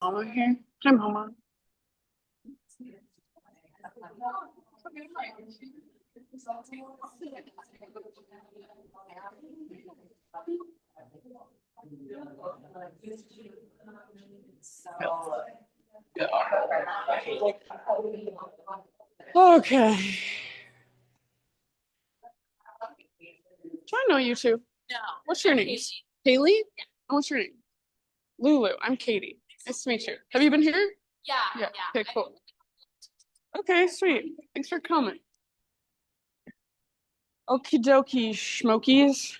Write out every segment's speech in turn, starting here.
Mama here. Hi, Mama. Okay. Do I know you two? What's your name? Haley? And what's your name? Lulu. I'm Katie. Nice to meet you. Have you been here? Yeah. Okay, cool. Okay, sweet. Thanks for coming. Okie dokie, schmokies.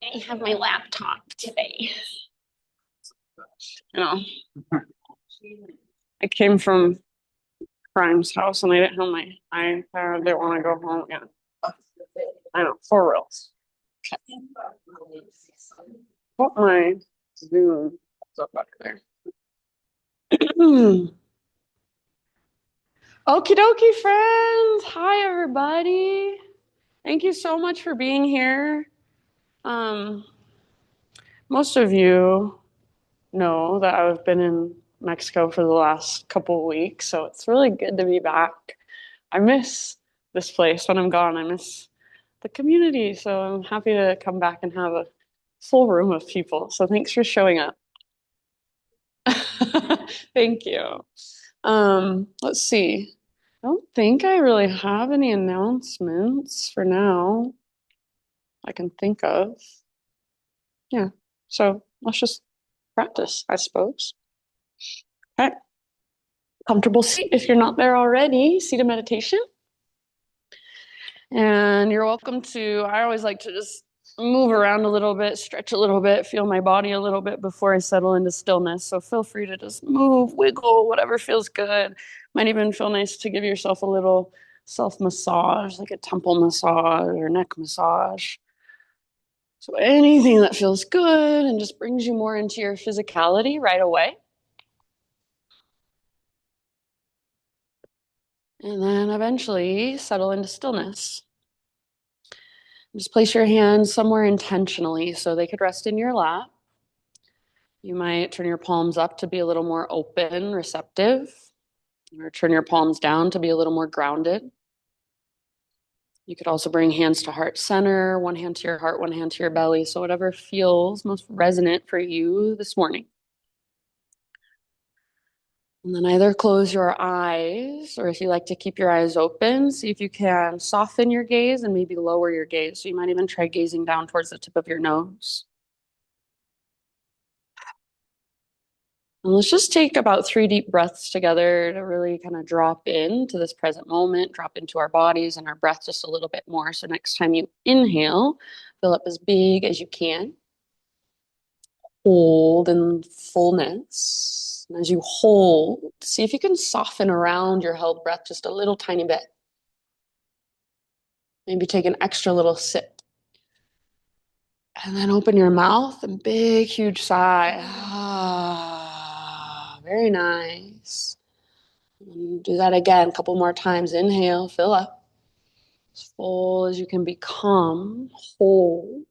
I have my laptop today. You know, I came from Crime's house and I didn't have my iPad. I didn't want to go home again. I know, for real. Put my Zoom up back there. Okie dokie, friends. Hi, everybody. Thank you so much for being here. Um, most of you know that I've been in Mexico for the last couple of weeks, so it's really good to be back. I miss this place when I'm gone. I miss the community, so I'm happy to come back and have a full room of people. So thanks for showing up. Thank you. Let's see. I don't think I really have any announcements for now I can think of. Yeah. So let's just practice, I suppose. Okay. Comfortable seat if you're not there already. Seat of meditation. And you're welcome to, I always like to just move around a little bit, stretch a little bit, feel my body a little bit before I settle into stillness. So feel free to just move, wiggle, whatever feels good. Might even feel nice to give yourself a little self massage, like a temple massage or neck massage. So anything that feels good and just brings you more into your physicality right away. And then eventually settle into stillness. Just place your hands somewhere intentionally so they could rest in your lap. You might turn your palms up to be a little more open, receptive, or turn your palms down to be a little more grounded. You could also bring hands to heart center, one hand to your heart, one hand to your belly. So whatever feels most resonant for you this morning. And then either close your eyes, or if you like to keep your eyes open, see if you can soften your gaze and maybe lower your gaze. So you might even try gazing down towards the tip of your nose. And let's just take about 3 deep breaths together to really kind of drop into this present moment, drop into our bodies and our breath just a little bit more. So next time you inhale, fill up as big as you can. Hold in fullness. And as you hold, see if you can soften around your held breath just a little tiny bit. Maybe take an extra little sip. And then open your mouth and big, huge sigh. Ah, very nice. And do that again, a couple more times. Inhale, fill up. As full as you can become. Hold.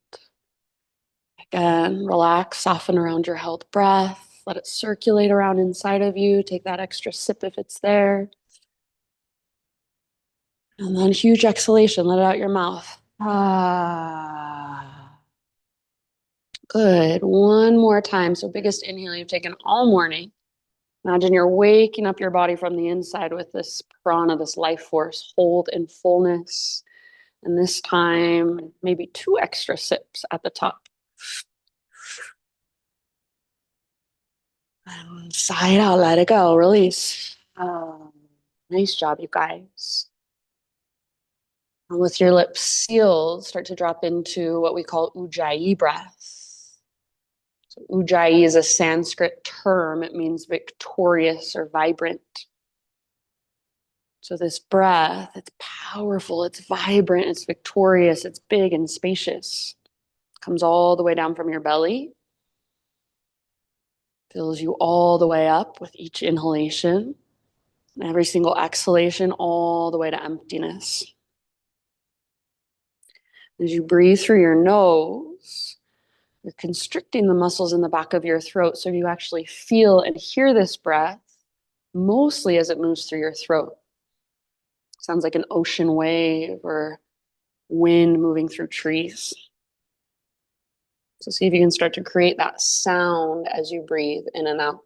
Again, relax, soften around your held breath. Let it circulate around inside of you. Take that extra sip if it's there. And then huge exhalation. Let it out your mouth. Ah. Good. One more time. So biggest inhale you've taken all morning. Imagine you're waking up your body from the inside with this prana, this life force. Hold in fullness. And this time, maybe 2 extra sips at the top. And sigh it out, let it go, release. Nice job, you guys. And with your lips sealed, start to drop into what we call enjoiiiii breath. So enjoiiiii is a Sanskrit term. It means victorious or vibrant. So this breath, it's powerful, it's vibrant, it's victorious, it's big and spacious. Comes all the way down from your belly. Fills you all the way up with each inhalation. Every single exhalation, all the way to emptiness. As you breathe through your nose, You're constricting the muscles in the back of your throat so you actually feel and hear this breath mostly as it moves through your throat. Sounds like an ocean wave or wind moving through trees. So see if you can start to create that sound as you breathe in and out.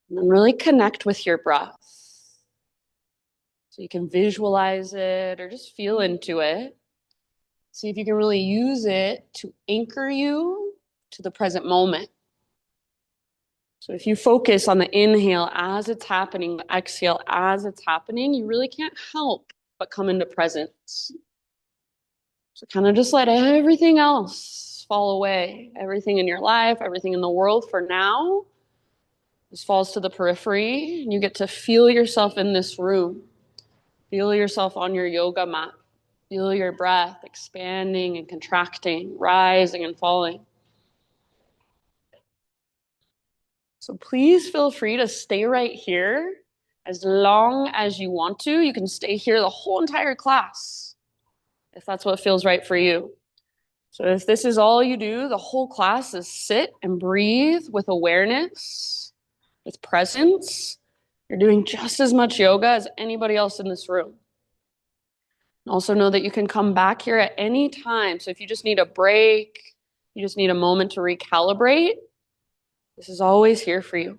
And then really connect with your breath. So you can visualize it or just feel into it. See if you can really use it to anchor you to the present moment. So if you focus on the inhale as it's happening, the exhale as it's happening, you really can't help but come into presence. So kind of just let everything else fall away. Everything in your life, everything in the world for now just falls to the periphery. And you get to feel yourself in this room. Feel yourself on your yoga mat. Feel your breath expanding and contracting, rising and falling. So please feel free to stay right here as long as you want to. You can stay here the whole entire class if that's what feels right for you. So if this is all you do, the whole class is sit and breathe with awareness, with presence. You're doing just as much yoga as anybody else in this room. Also know that you can come back here at any time. So if you just need a break, you just need a moment to recalibrate, this is always here for you.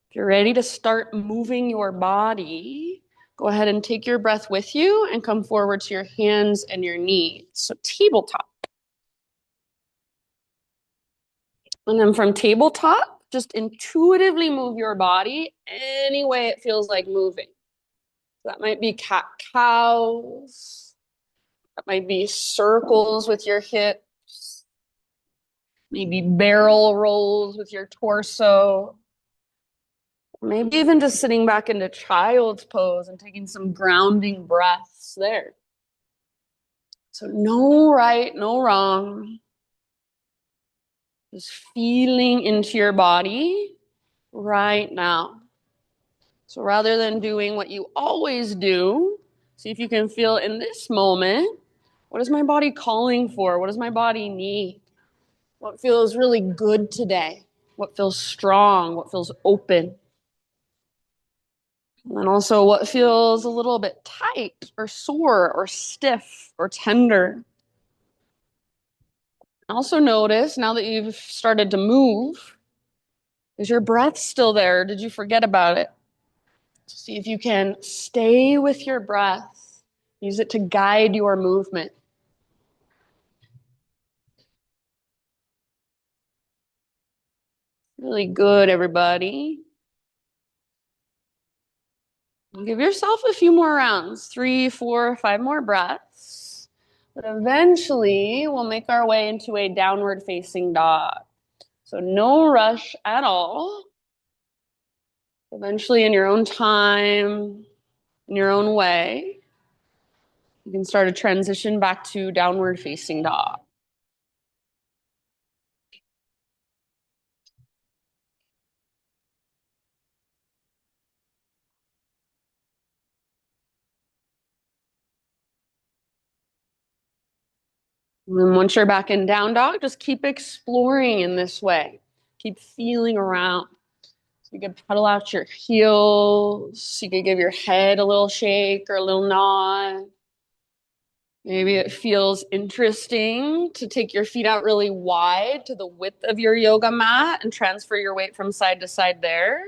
If you're ready to start moving your body, go ahead and take your breath with you and come forward to your hands and your knees. So tabletop. And then from tabletop, just intuitively move your body any way it feels like moving. So that might be cat-cows. That might be circles with your hips. Maybe barrel rolls with your torso. Maybe even just sitting back into child's pose and taking some grounding breaths there. So no right, no wrong. Just feeling into your body right now. So rather than doing what you always do, see if you can feel in this moment, what is my body calling for? What does my body need? What feels really good today? What feels strong? What feels open? And then also what feels a little bit tight or sore or stiff or tender. Also notice now that you've started to move, is your breath still there? Did you forget about it? See if you can stay with your breath. Use it to guide your movement. Really good, everybody. Give yourself a few more rounds, 3, 4, 5 more breaths. But eventually, we'll make our way into a downward facing dog. So no rush at all. Eventually, in your own time, in your own way, you can start a transition back to downward facing dog. And then once you're back in down dog, just keep exploring in this way. Keep feeling around. So you could pedal out your heels. You could give your head a little shake or a little nod. Maybe it feels interesting to take your feet out really wide to the width of your yoga mat and transfer your weight from side to side there.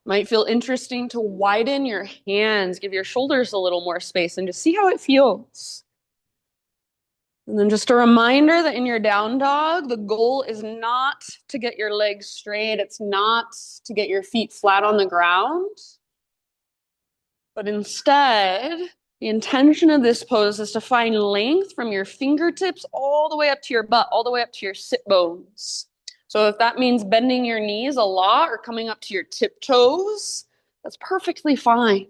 Might feel interesting to widen your hands, give your shoulders a little more space, and just see how it feels. And then just a reminder that in your down dog, the goal is not to get your legs straight. It's not to get your feet flat on the ground. But instead, the intention of this pose is to find length from your fingertips all the way up to your butt, all the way up to your sit bones. So if that means bending your knees a lot or coming up to your tiptoes, that's perfectly fine.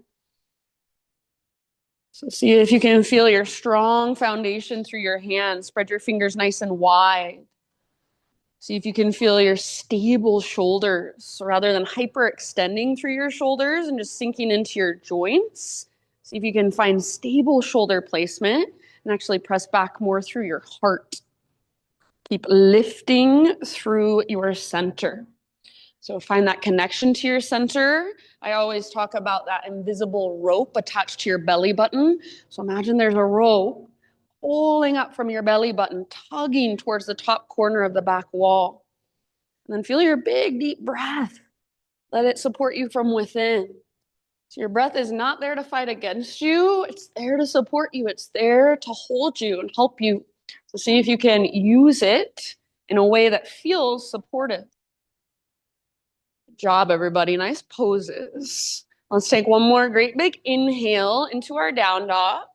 So see if you can feel your strong foundation through your hands. Spread your fingers nice and wide. See if you can feel your stable shoulders. So rather than hyperextending through your shoulders and just sinking into your joints, See if you can find stable shoulder placement and actually press back more through your heart. Keep lifting through your center. So find that connection to your center. I always talk about that invisible rope attached to your belly button. So imagine there's a rope pulling up from your belly button, tugging towards the top corner of the back wall. And then feel your big, deep breath. Let it support you from within. So your breath is not there to fight against you. It's there to support you. It's there to hold you and help you. So see if you can use it in a way that feels supportive. Good job, everybody. Nice poses. Let's take one more great big inhale into our down dog.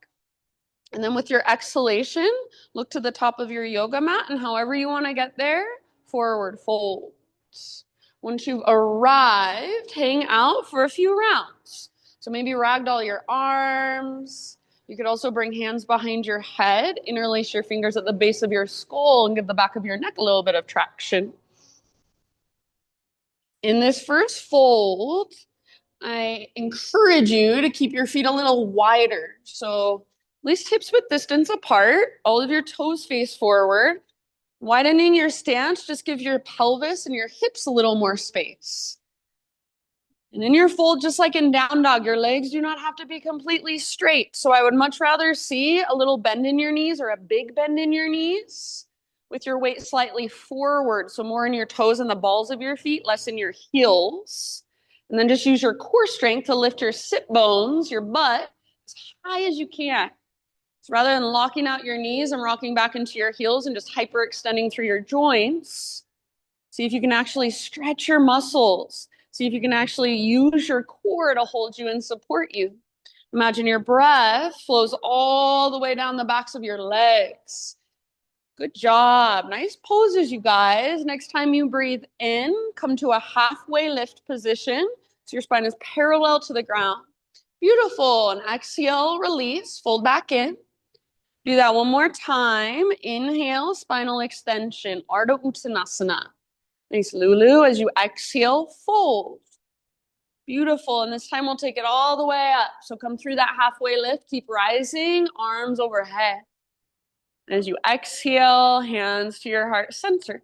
And then with your exhalation, look to the top of your yoga mat, and however you want to get there, forward folds. Once you've arrived, hang out for a few rounds. So maybe ragdoll your arms. You could also bring hands behind your head, interlace your fingers at the base of your skull, and give the back of your neck a little bit of traction. In this first fold, I encourage you to keep your feet a little wider. So at least hips width distance apart, all of your toes face forward. Widening your stance just gives your pelvis and your hips a little more space. And in your fold, just like in down dog, your legs do not have to be completely straight. So I would much rather see a little bend in your knees or a big bend in your knees with your weight slightly forward. So more in your toes and the balls of your feet, less in your heels. And then just use your core strength to lift your sit bones, your butt, as high as you can. So rather than locking out your knees and rocking back into your heels and just hyperextending through your joints, see if you can actually stretch your muscles. See if you can actually use your core to hold you and support you. Imagine your breath flows all the way down the backs of your legs. Good job. Nice poses, you guys. Next time you breathe in, come to a halfway lift position. So your spine is parallel to the ground. Beautiful. And exhale, release, fold back in. Do that one more time. Inhale, spinal extension, Ardha Uttanasana. Nice Lulu. As you exhale, fold. Beautiful. And this time we'll take it all the way up. So come through that halfway lift. Keep rising, arms overhead. As you exhale, hands to your heart center.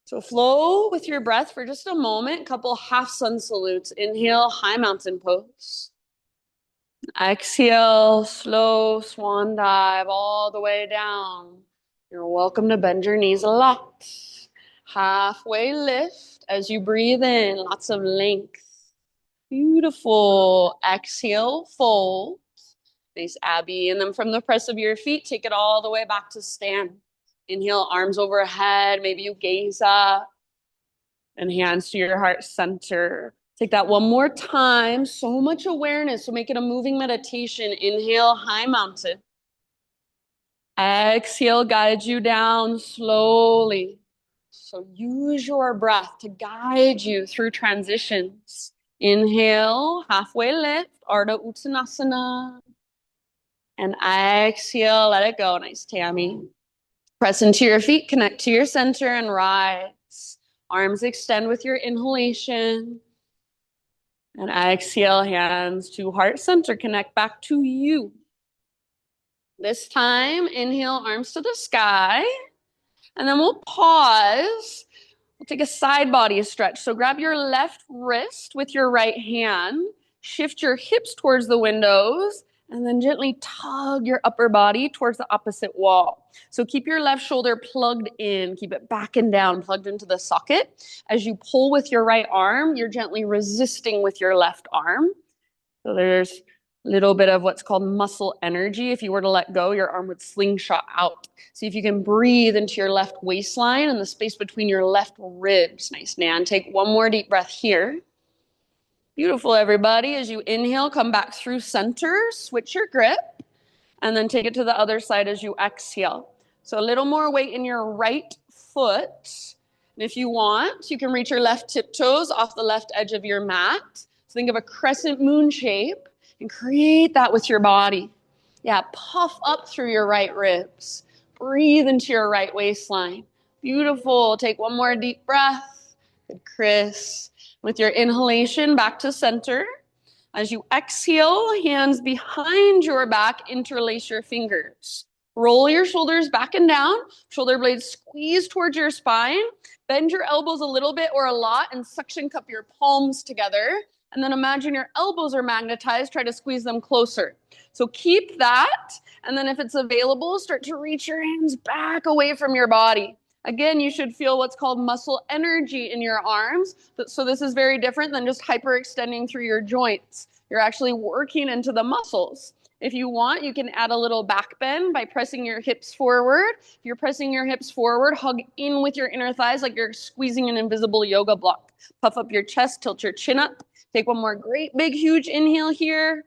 So flow with your breath for just a moment. Couple half sun salutes. Inhale, high mountain pose. Exhale, slow swan dive all the way down. You're welcome to bend your knees a lot. Halfway lift as you breathe in, lots of length. Beautiful. Exhale, fold. Nice, Abby. And then from the press of your feet, take it all the way back to stand. Inhale, arms overhead. Maybe you gaze up. And hands to your heart center. Take that one more time. So much awareness. So make it a moving meditation. Inhale, high mountain. Exhale, guide you down slowly. So use your breath to guide you through transitions. Inhale, halfway lift, Ardha Uttanasana. And exhale, let it go. Nice, Tammy. Press into your feet, connect to your center, and rise. Arms extend with your inhalation. And exhale, hands to heart center. Connect back to you. This time, inhale, arms to the sky. And then we'll pause. We'll take a side body stretch. So grab your left wrist with your right hand. Shift your hips towards the windows. And then gently tug your upper body towards the opposite wall. So keep your left shoulder plugged in. Keep it back and down, plugged into the socket. As you pull with your right arm, you're gently resisting with your left arm. So there's a little bit of what's called muscle energy. If you were to let go, your arm would slingshot out. See if you can breathe into your left waistline and the space between your left ribs. Nice, Nan. Take one more deep breath here. Beautiful, everybody. As you inhale, come back through center, switch your grip, and then take it to the other side as you exhale. So a little more weight in your right foot. And if you want, you can reach your left tiptoes off the left edge of your mat. So think of a crescent moon shape and create that with your body. Yeah, puff up through your right ribs. Breathe into your right waistline. Beautiful. Take one more deep breath. Good, Chris. With your inhalation, back to center. As you exhale, hands behind your back, interlace your fingers. Roll your shoulders back and down, shoulder blades squeeze towards your spine. Bend your elbows a little bit or a lot and suction cup your palms together. And then imagine your elbows are magnetized, try to squeeze them closer. So keep that. And then if it's available, start to reach your hands back away from your body. Again, you should feel what's called muscle energy in your arms. So this is very different than just hyperextending through your joints. You're actually working into the muscles. If you want, you can add a little back bend by pressing your hips forward. If you're pressing your hips forward, hug in with your inner thighs like you're squeezing an invisible yoga block. Puff up your chest, tilt your chin up. Take one more great big huge inhale here.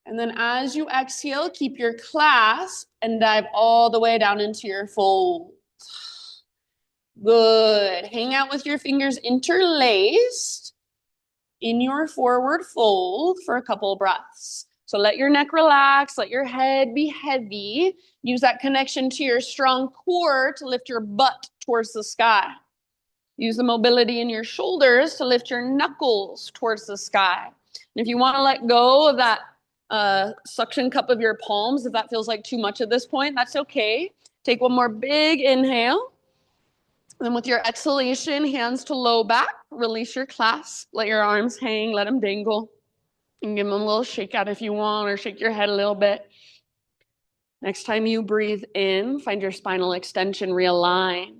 And then as you exhale, keep your clasp and dive all the way down into your fold. Good. Hang out with your fingers interlaced in your forward fold for a couple breaths. So let your neck relax, let your head be heavy. Use that connection to your strong core to lift your butt towards the sky. Use the mobility in your shoulders to lift your knuckles towards the sky. And if you want to let go of that suction cup of your palms, if that feels like too much at this point, that's okay. Take one more big inhale. Then with your exhalation, hands to low back, release your clasp. Let your arms hang, let them dangle. And give them a little shake out if you want, or shake your head a little bit. Next time you breathe in, find your spinal extension, realign.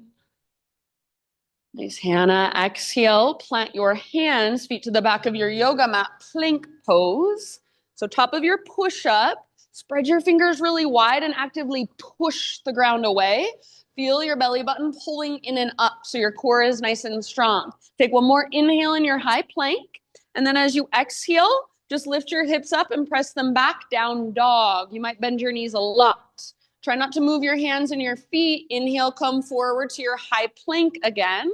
Nice, Hannah. Exhale, plant your hands, feet to the back of your yoga mat, plank pose. So top of your push-up, spread your fingers really wide and actively push the ground away. Feel your belly button pulling in and up so your core is nice and strong. Take one more inhale in your high plank. And then as you exhale, just lift your hips up and press them back, down dog. You might bend your knees a lot. Try not to move your hands and your feet. Inhale, come forward to your high plank again.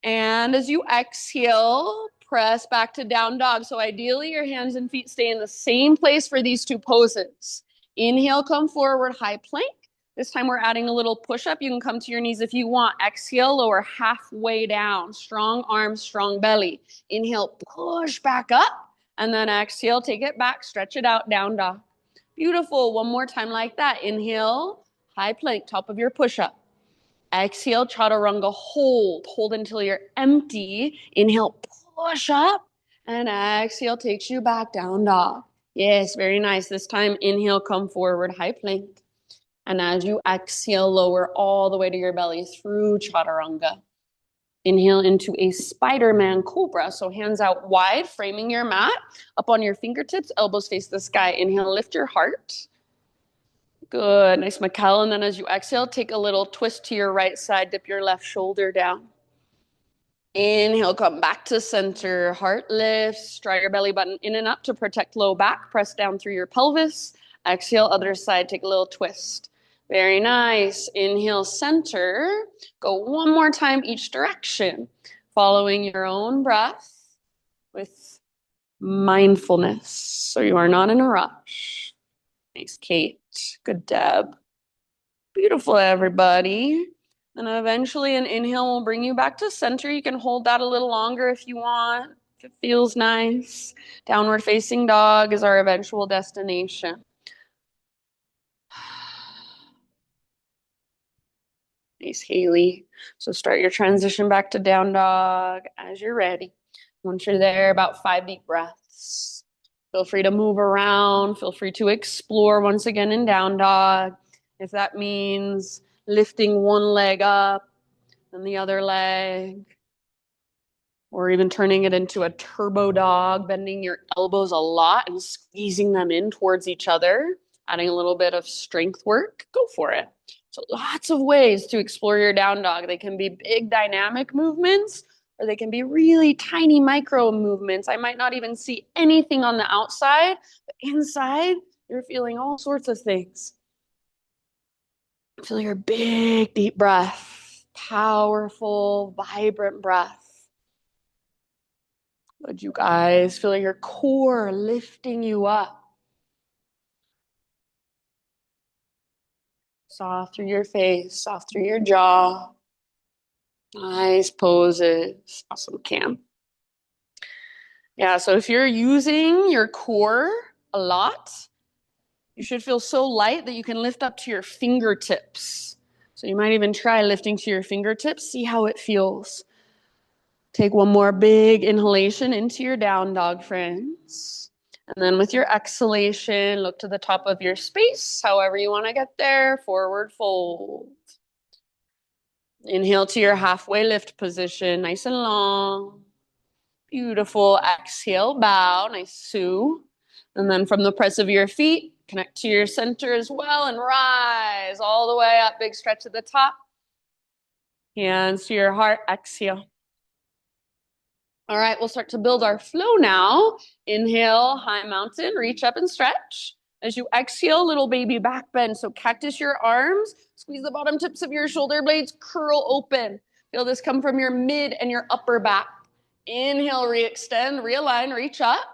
And as you exhale, press back to down dog. So ideally, your hands and feet stay in the same place for these two poses. Inhale, come forward, high plank. This time we're adding a little push-up. You can come to your knees if you want. Exhale, lower halfway down. Strong arms, strong belly. Inhale, push back up. And then exhale, take it back, stretch it out, down dog. Beautiful. One more time like that. Inhale, high plank, top of your push-up. Exhale, chaturanga, hold. Hold until you're empty. Inhale, push up. And exhale takes you back, down dog. Yes, very nice. This time, inhale, come forward, high plank. And as you exhale, lower all the way to your belly through chaturanga. Inhale into a Spider-Man cobra. So hands out wide, framing your mat. Up on your fingertips, elbows face the sky. Inhale, lift your heart. Good, nice, Mikkel. And then as you exhale, take a little twist to your right side, dip your left shoulder down. Inhale, come back to center, heart lifts, draw your belly button in and up to protect low back, press down through your pelvis. Exhale, other side, take a little twist. Very nice. Inhale, center. Go one more time each direction, following your own breath with mindfulness, so you are not in a rush. Thanks, Kate. Good, Deb. Beautiful, everybody. And eventually an inhale will bring you back to center. You can hold that a little longer if you want, if it feels nice. Downward facing dog is our eventual destination. Nice, Haley. So start your transition back to down dog as you're ready. Once you're there, about 5 deep breaths. Feel free to move around. Feel free to explore once again in down dog. If that means lifting one leg up and the other leg, or even turning it into a turbo dog, bending your elbows a lot and squeezing them in towards each other, adding a little bit of strength work, go for it. So lots of ways to explore your down dog. They can be big dynamic movements, or they can be really tiny micro movements. I might not even see anything on the outside, but inside, you're feeling all sorts of things. Feel your big, deep breath, powerful, vibrant breath. Good, you guys. Feel your core lifting you up. Soft through your face, soft through your jaw. Nice poses. Awesome, Cam. Yeah, so if you're using your core a lot, you should feel so light that you can lift up to your fingertips. So you might even try lifting to your fingertips, see how it feels. Take one more big inhalation into your down dog, friends. And then with your exhalation, look to the top of your space, however you want to get there, forward fold. Inhale to your halfway lift position, nice and long. Beautiful. Exhale, bow, nice Sue. And then from the press of your feet, connect to your center as well and rise all the way up. Big stretch at the top. Hands to your heart. Exhale. All right, we'll start to build our flow now. Inhale, high mountain, reach up and stretch. As you exhale, little baby back bend. So cactus your arms, squeeze the bottom tips of your shoulder blades, curl open. Feel this come from your mid and your upper back. Inhale, re-extend, realign, reach up.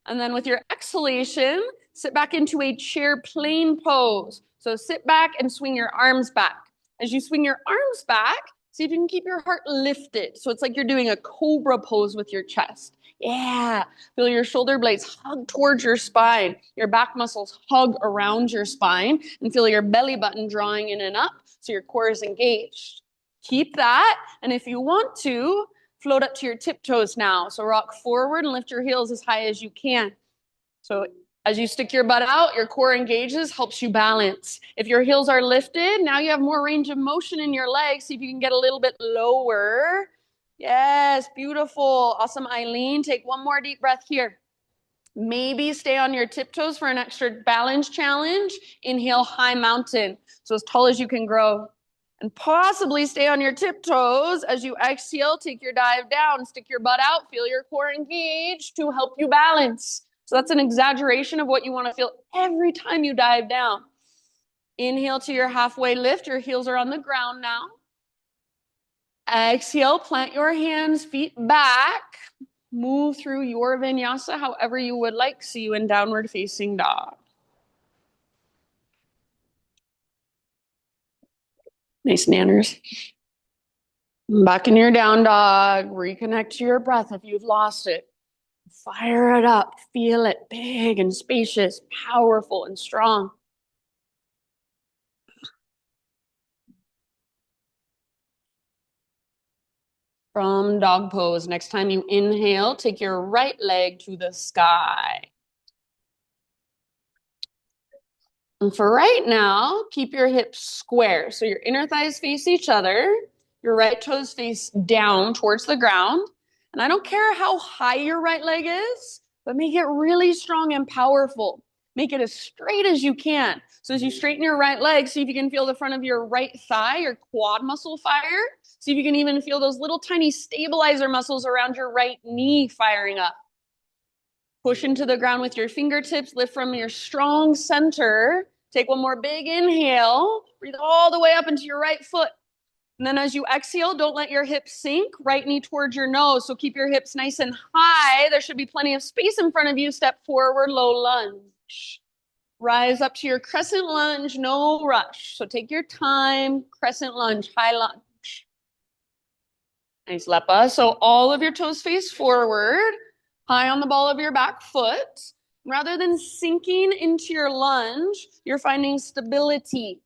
And then with your exhalation, sit back into a chair plane pose. So sit back and swing your arms back. As you swing your arms back, see if you can keep your heart lifted. So it's like you're doing a cobra pose with your chest. Yeah. Feel your shoulder blades hug towards your spine. Your back muscles hug around your spine and feel your belly button drawing in and up so your core is engaged. Keep that. And if you want to, float up to your tiptoes now. So rock forward and lift your heels as high as you can. So as you stick your butt out, your core engages, helps you balance. If your heels are lifted, now you have more range of motion in your legs. See if you can get a little bit lower. Yes, beautiful. Awesome, Eileen. Take one more deep breath here. Maybe stay on your tiptoes for an extra balance challenge. Inhale, high mountain. So as tall as you can grow. And possibly stay on your tiptoes as you exhale, take your dive down, stick your butt out, feel your core engaged to help you balance. So that's an exaggeration of what you want to feel every time you dive down. Inhale to your halfway lift. Your heels are on the ground now. Exhale, plant your hands, feet back. Move through your vinyasa however you would like. See you in downward facing dog. Nice nanners. Back in your down dog. Reconnect to your breath if you've lost it. Fire it up. Feel it big and spacious, powerful and strong. From dog pose, next time you inhale, take your right leg to the sky. And for right now, keep your hips square. So your inner thighs face each other, your right toes face down towards the ground. And I don't care how high your right leg is, but make it really strong and powerful. Make it as straight as you can. So as you straighten your right leg, see if you can feel the front of your right thigh, your quad muscle fire. See if you can even feel those little tiny stabilizer muscles around your right knee firing up. Push into the ground with your fingertips, lift from your strong center. Take one more big inhale. Breathe all the way up into your right foot. And then as you exhale, don't let your hips sink. Right knee towards your nose. So keep your hips nice and high. There should be plenty of space in front of you. Step forward, low lunge. Rise up to your crescent lunge, no rush. So take your time. Crescent lunge, high lunge. Nice, Lepa. So all of your toes face forward. High on the ball of your back foot. Rather than sinking into your lunge, you're finding stability.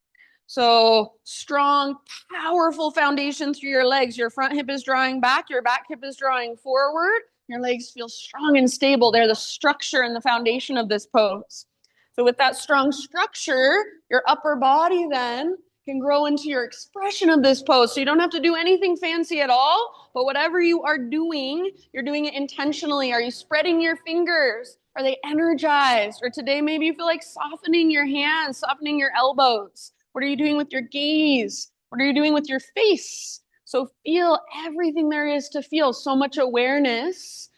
So strong, powerful foundation through your legs. Your front hip is drawing back. Your back hip is drawing forward. Your legs feel strong and stable. They're the structure and the foundation of this pose. So with that strong structure, your upper body then can grow into your expression of this pose. So you don't have to do anything fancy at all, but whatever you are doing, you're doing it intentionally. Are you spreading your fingers? Are they energized? Or today maybe you feel like softening your hands, softening your elbows. What are you doing with your gaze? What are you doing with your face? So feel everything there is to feel. So much awareness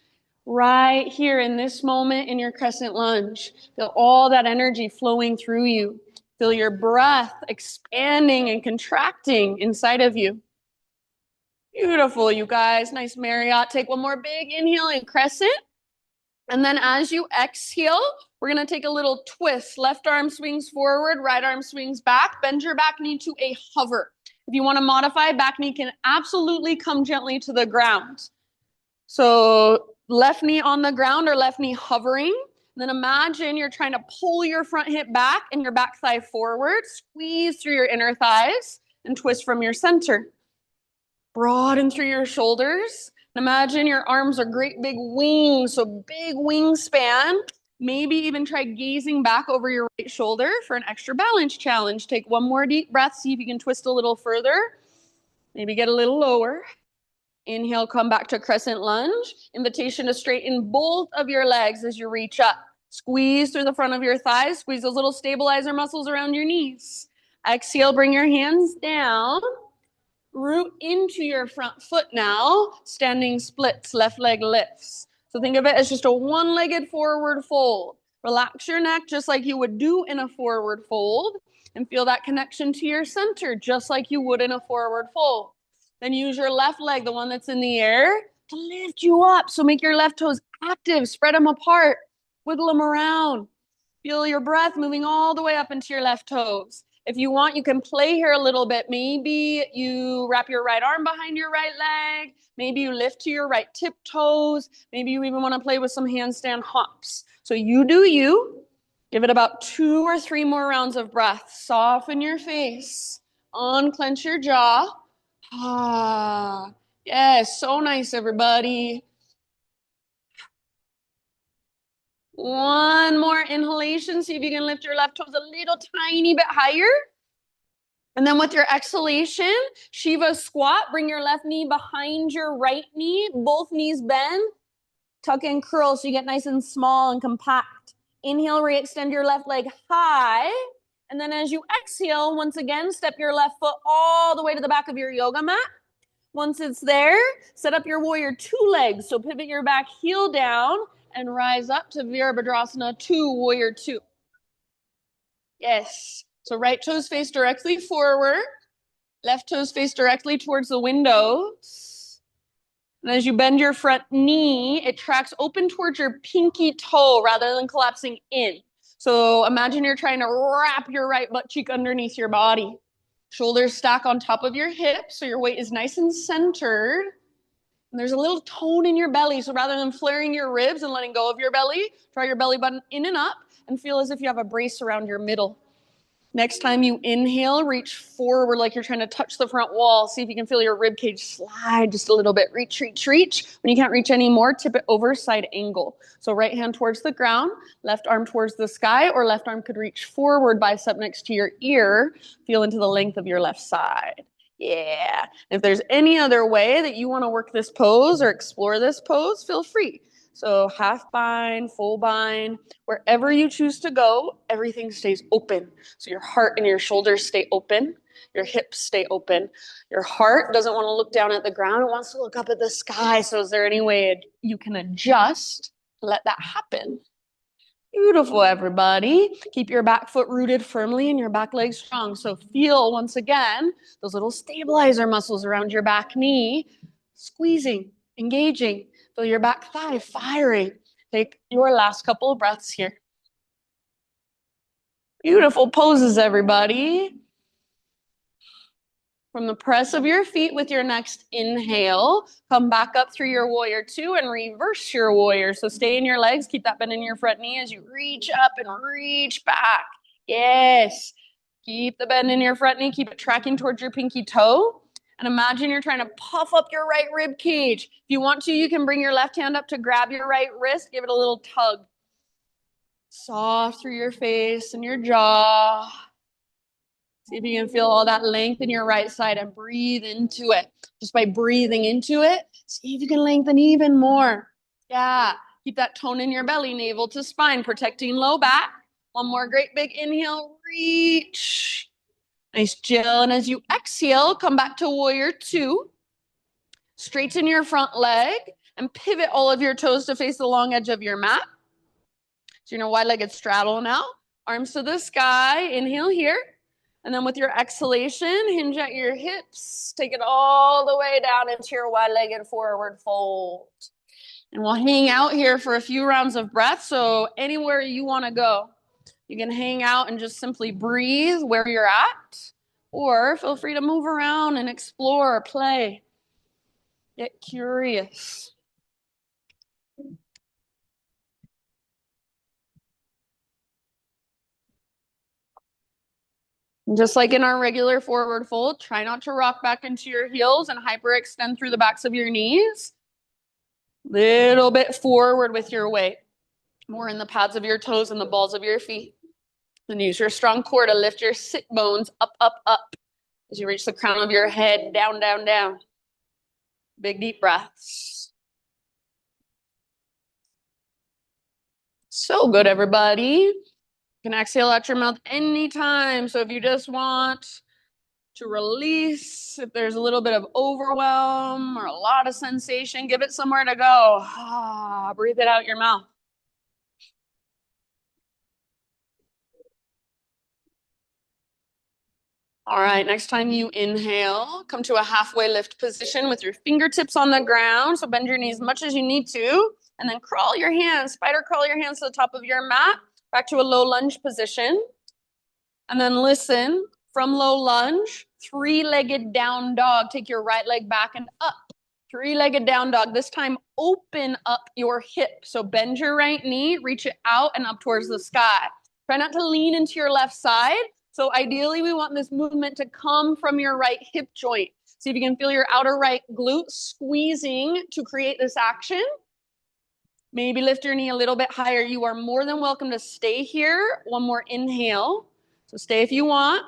right here in this moment in your crescent lunge. Feel all that energy flowing through you. Feel your breath expanding and contracting inside of you. Beautiful, you guys. Nice Marriott. Take one more big inhale in crescent. And then as you exhale, we're going to take a little twist. Left arm swings forward, right arm swings back. Bend your back knee to a hover. If you want to modify, back knee can absolutely come gently to the ground. So left knee on the ground or left knee hovering. Then imagine you're trying to pull your front hip back and your back thigh forward. Squeeze through your inner thighs and twist from your center. Broaden through your shoulders. Imagine your arms are great big wings, so big wingspan. Maybe even try gazing back over your right shoulder for an extra balance challenge. Take one more deep breath, see if you can twist a little further. Maybe get a little lower. Inhale, come back to crescent lunge. Invitation to straighten both of your legs as you reach up. Squeeze through the front of your thighs. Squeeze those little stabilizer muscles around your knees. Exhale, bring your hands down. Root into your front foot now. Standing splits, left leg lifts. So think of it as just a one-legged forward fold. Relax your neck just like you would do in a forward fold. And feel that connection to your center just like you would in a forward fold. Then use your left leg, the one that's in the air, to lift you up. So make your left toes active, spread them apart, wiggle them around. Feel your breath moving all the way up into your left toes. If you want, you can play here a little bit. Maybe you wrap your right arm behind your right leg. Maybe you lift to your right tiptoes. Maybe you even want to play with some handstand hops. So you do you. Give it about 2 or 3 more rounds of breath. Soften your face. Unclench your jaw. Ah, yes, so nice, everybody. One more inhalation. See if you can lift your left toes a little tiny bit higher. And then with your exhalation, Shiva squat. Bring your left knee behind your right knee. Both knees bend. Tuck and curl so you get nice and small and compact. Inhale, re-extend your left leg high. And then as you exhale, once again, step your left foot all the way to the back of your yoga mat. Once it's there, set up your warrior 2 legs. So pivot your back heel down and rise up to Virabhadrasana 2, warrior 2. Yes. So right toes face directly forward. Left toes face directly towards the windows. And as you bend your front knee, it tracks open towards your pinky toe rather than collapsing in. So imagine you're trying to wrap your right butt cheek underneath your body. Shoulders stack on top of your hips so your weight is nice and centered. And there's a little tone in your belly. So rather than flaring your ribs and letting go of your belly, draw your belly button in and up and feel as if you have a brace around your middle. Next time you inhale, reach forward like you're trying to touch the front wall. See if you can feel your rib cage slide just a little bit. Reach, reach, reach. When you can't reach anymore, tip it over, side angle. So right hand towards the ground, left arm towards the sky, or left arm could reach forward, bicep next to your ear. Feel into the length of your left side. Yeah. If there's any other way that you want to work this pose or explore this pose, feel free. So half bind, full bind, wherever you choose to go, everything stays open. So your heart and your shoulders stay open. Your hips stay open. Your heart doesn't want to look down at the ground. It wants to look up at the sky. So is there any way you can adjust to let that happen? Beautiful, everybody. Keep your back foot rooted firmly and your back leg strong. So feel, once again, those little stabilizer muscles around your back knee squeezing, engaging. Feel your back thigh firing. Take your last couple of breaths here. Beautiful poses, everybody. From the press of your feet with your next inhale, come back up through your warrior 2 and reverse your warrior. So stay in your legs, keep that bend in your front knee as you reach up and reach back. Yes. Keep the bend in your front knee, keep it tracking towards your pinky toe. And imagine you're trying to puff up your right rib cage. If you want to, you can bring your left hand up to grab your right wrist, give it a little tug. Soft through your face and your jaw. See if you can feel all that length in your right side and breathe into it. Just by breathing into it, see if you can lengthen even more. Yeah, keep that tone in your belly, navel to spine, protecting low back. One more great big inhale, reach. Nice, Jill. And as you exhale, come back to warrior 2. Straighten your front leg and pivot all of your toes to face the long edge of your mat. So you're in a wide-legged straddle now. Arms to the sky. Inhale here. And then with your exhalation, hinge at your hips. Take it all the way down into your wide-legged forward fold. And we'll hang out here for a few rounds of breath. So anywhere you want to go, you can hang out and just simply breathe where you're at. Or feel free to move around and explore, play. Get curious. Just like in our regular forward fold, try not to rock back into your heels and hyperextend through the backs of your knees. Little bit forward with your weight. More in the pads of your toes and the balls of your feet. Then use your strong core to lift your sit bones up, up, up as you reach the crown of your head, down, down, down. Big deep breaths. So good, everybody. You can exhale out your mouth anytime. So if you just want to release, if there's a little bit of overwhelm or a lot of sensation, give it somewhere to go. Breathe it out your mouth. All right, next time you inhale, come to a halfway lift position with your fingertips on the ground. So bend your knees as much as you need to, and then crawl your hands, spider crawl your hands to the top of your mat, back to a low lunge position. And then listen, from low lunge, three-legged down dog. Take your right leg back and up. Three-legged down dog. This time, open up your hip. So bend your right knee, reach it out and up towards the sky. Try not to lean into your left side. So ideally, we want this movement to come from your right hip joint. See if you can feel your outer right glute squeezing to create this action. Maybe lift your knee a little bit higher. You are more than welcome to stay here. One more inhale. So stay if you want,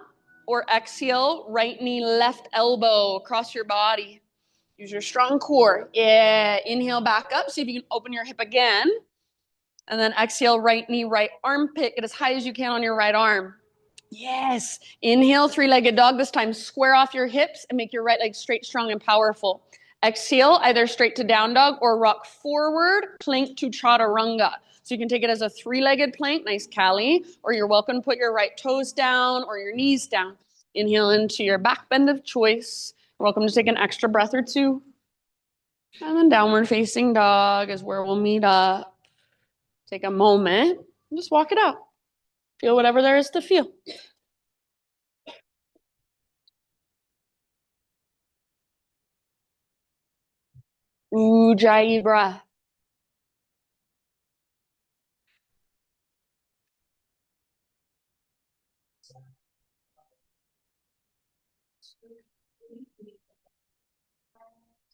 or exhale, right knee, left elbow across your body. Use your strong core. Yeah, inhale back up. See if you can open your hip again. And then exhale, right knee, right armpit. Get as high as you can on your right arm. Yes. Inhale, three-legged dog. This time, square off your hips and make your right leg straight, strong, and powerful. Exhale, either straight to down dog or rock forward, plank to chaturanga. So you can take it as a three-legged plank, nice Kali, or you're welcome to put your right toes down or your knees down. Inhale into your back bend of choice. You're welcome to take an extra breath or two. And then downward facing dog is where we'll meet up. Take a moment and just walk it out. Feel whatever there is to feel. Ujjayi breath.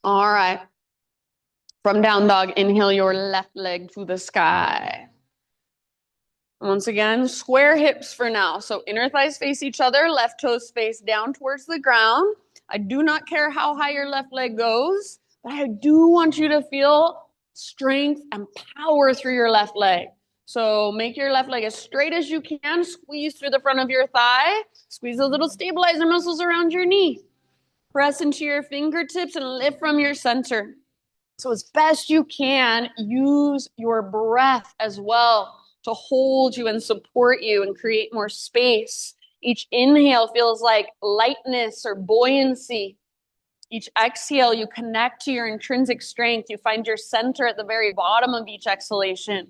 All right. From down dog, inhale your left leg to the sky. Once again, square hips for now. So inner thighs face each other, left toes face down towards the ground. I do not care how high your left leg goes, but I do want you to feel strength and power through your left leg. So make your left leg as straight as you can. Squeeze through the front of your thigh. Squeeze those little stabilizer muscles around your knee. Press into your fingertips and lift from your center. So as best you can, use your breath as well to hold you and support you and create more space. Each inhale feels like lightness or buoyancy. Each exhale, you connect to your intrinsic strength. You find your center at the very bottom of each exhalation.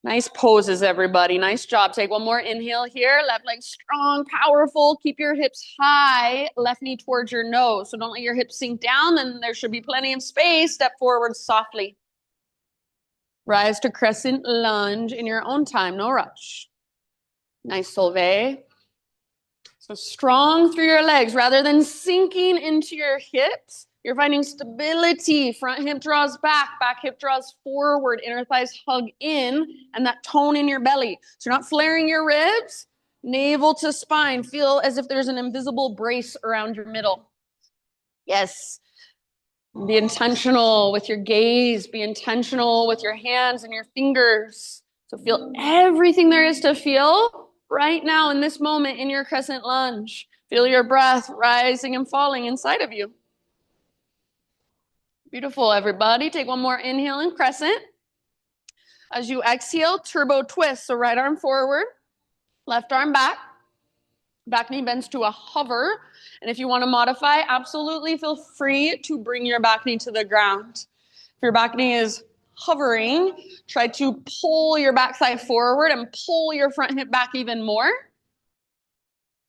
Nice poses, everybody. Nice job. Take one more inhale here. Left leg strong, powerful. Keep your hips high. Left knee towards your nose. So don't let your hips sink down. Then there should be plenty of space. Step forward softly. Rise to crescent lunge in your own time. No rush. Nice solve. So strong through your legs. Rather than sinking into your hips, you're finding stability. Front hip draws back, back hip draws forward, inner thighs hug in, and that tone in your belly. So you're not flaring your ribs, navel to spine. Feel as if there's an invisible brace around your middle. Yes. Be intentional with your gaze. Be intentional with your hands and your fingers. So feel everything there is to feel right now in this moment in your crescent lunge. Feel your breath rising and falling inside of you. Beautiful, everybody. Take one more inhale in crescent. As you exhale, turbo twist. So right arm forward, left arm back. Back knee bends to a hover. And if you want to modify, absolutely feel free to bring your back knee to the ground. If your back knee is hovering, try to pull your back thigh forward and pull your front hip back even more.